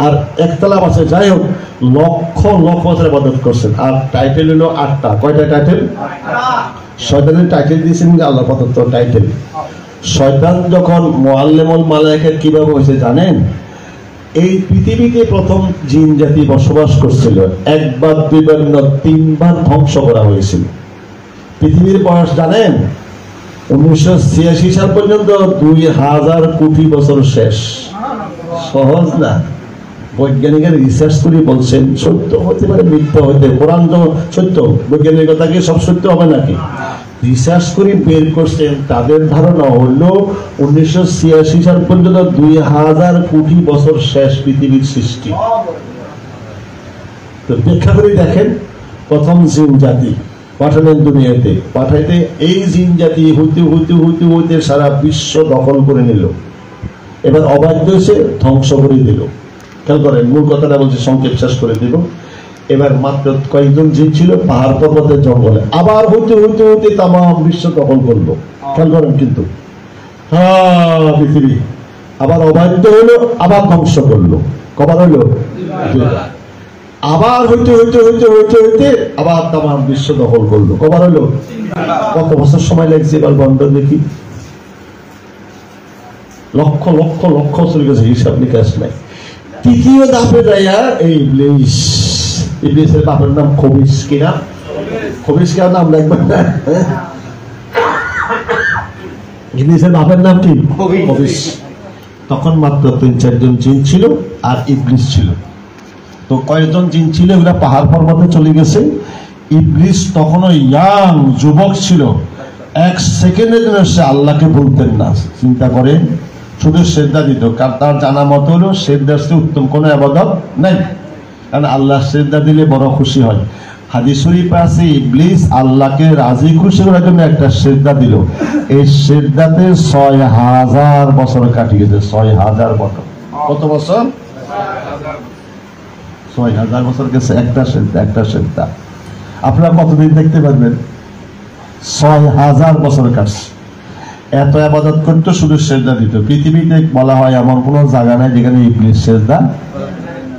Speaker 1: আর একতলা আছে, যাই হোক লক্ষ লক্ষ বছর ইবাদত করছেন। আর টাইটেল হলো 8টা। কয়টা টাইটেল? শয়তানের টাইটেল দিয়েছেন আল্লাহ প্রদত্ত টাইটেল। শয়তান যখন মুআল্লিমুল মালায়েকা কিভাবে হয়েছে জানেন? এই পৃথিবীতে প্রথম জিন জাতি বসবাস করছিল, একবার, দুইবার, 3বার ধ্বংস করা হয়েছিল। পৃথিবীর বয়স জানেন? 1986 সাল পর্যন্ত 2000 কোটি বছর শেষ। সহজ না। বৈজ্ঞানিকের রিসার্চ করে বলছেন সত্য হতে পারে, মিথ্যা হইতে, কোরআন তো সত্য, বৈজ্ঞানিকতা কি সব সত্য হবে নাকি? রিসার্চ করে বের করছেন, তাদের ধারণা হলো 1986 সাল পর্যন্ত 2000 কোটি বছর শেষ পৃথিবীর সৃষ্টি। তো ব্যাখ্যা করে দেখেন, প্রথম জিন জাতি পাঠালেন দুনিয়াতে, পাঠাইতে এই জিন জাতি হইতে হইতে হইতে হইতে সারা বিশ্ব দখল করে নিল। এবার অবাধ্য হয়েছে, ধ্বংস করে দিল। খেয়াল করেন, মূল কথাটা বলছে, সংক্ষেপ শেষ করে দিব। এবার মাত্র কয়েকজন জিন ছিল পাহাড় পর্বতের জঙ্গলে, আবার হইতে হইতে হইতে তাম বিশ্ব দখল করলো। খেয়াল করেন কিন্তু পৃথিবী আবার অবাধ্য হইলো, আবার ধ্বংস করলো। কবার হইলো? আবার হইতে হইতে হইতে হইতে হইতে আবার তাম বিশ্ব দখল করলো। কবার হইলো? কত বছর সময় লাগছে? এবার বন্ধ দেখি। লক্ষ লক্ষ লক্ষ চলে গেছে, হিসাব নিকাশ নাই। তৃতীয় ধাপে যাইয়া এই ইবলিসের বাপের নাম খবিস, কিনা খবিস, কেউ নাম দেখবেন না, ইবলিসের বাপের নাম কি খবিস। তখন মাত্র 3-4 জন জিন ছিল আর ইবলিস ছিল। তো কয়েকজন জিন ছিল এগুলা পাহাড় পর্বতে চলে গেছে। ইবলিস তখনও ইয়াং যুবক ছিল, 1 সেকেন্ডের জন্য সে আল্লাহকে বলতেন না। চিন্তা করেন, শুধু সেজদা দিত, কারণ তার জানা মতো হলো সেজদার চেয়ে উত্তম কোনো ইবাদত নাই, কারণ আল্লাহ সেজদা দিলে বড় খুশি হয়। হাদিস শরীফে আছে ইবলিস আল্লাহকে রাজি খুশি করার জন্য একটা সেজদা দিল, এই সেজদাতে 6000 বছর কাটিয়ে গেছে। 6000 বছর, কত বছর? 6000 বছর গেছে একটা সেজদা, একটা সেজদা। আপনারা কতদিন দেখতে পারবেন? 6000 বছর কাটছে। এত ইবাদত করতো, শুধু সেজদা দিত। পৃথিবীতে বলা হয় এমন কোনো জায়গা নাই যেখানে ইবলিস সেজদা,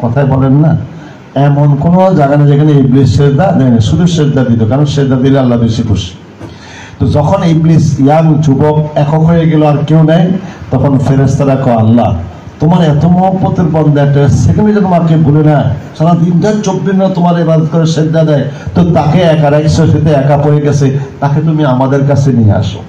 Speaker 1: কথাই বলেন না, এমন কোনো জায়গা নেই যেখানে ইবলিস সেজদা দেয় না, শুধু সেজদা দিত, কারণ সেজদা দিলে আল্লাহ বেশি খুশি। তো যখন ইবলিস ইয়াং যুবক একক হয়ে গেল, আর কেউ নেই, তখন ফেরেশতারা কয়, আল্লাহ তোমার এত মহব্বতের বান্দা একটা সেকেন্ডে তোমাকে ভুলে না, সারা দিনটা 24 তোমার ইবাদত করে সেজদা দেয়, তো তাকে একা রাখছো, সেটা একা পড়ে গেছে, তাকে তুমি আমাদের কাছে নিয়ে আসো।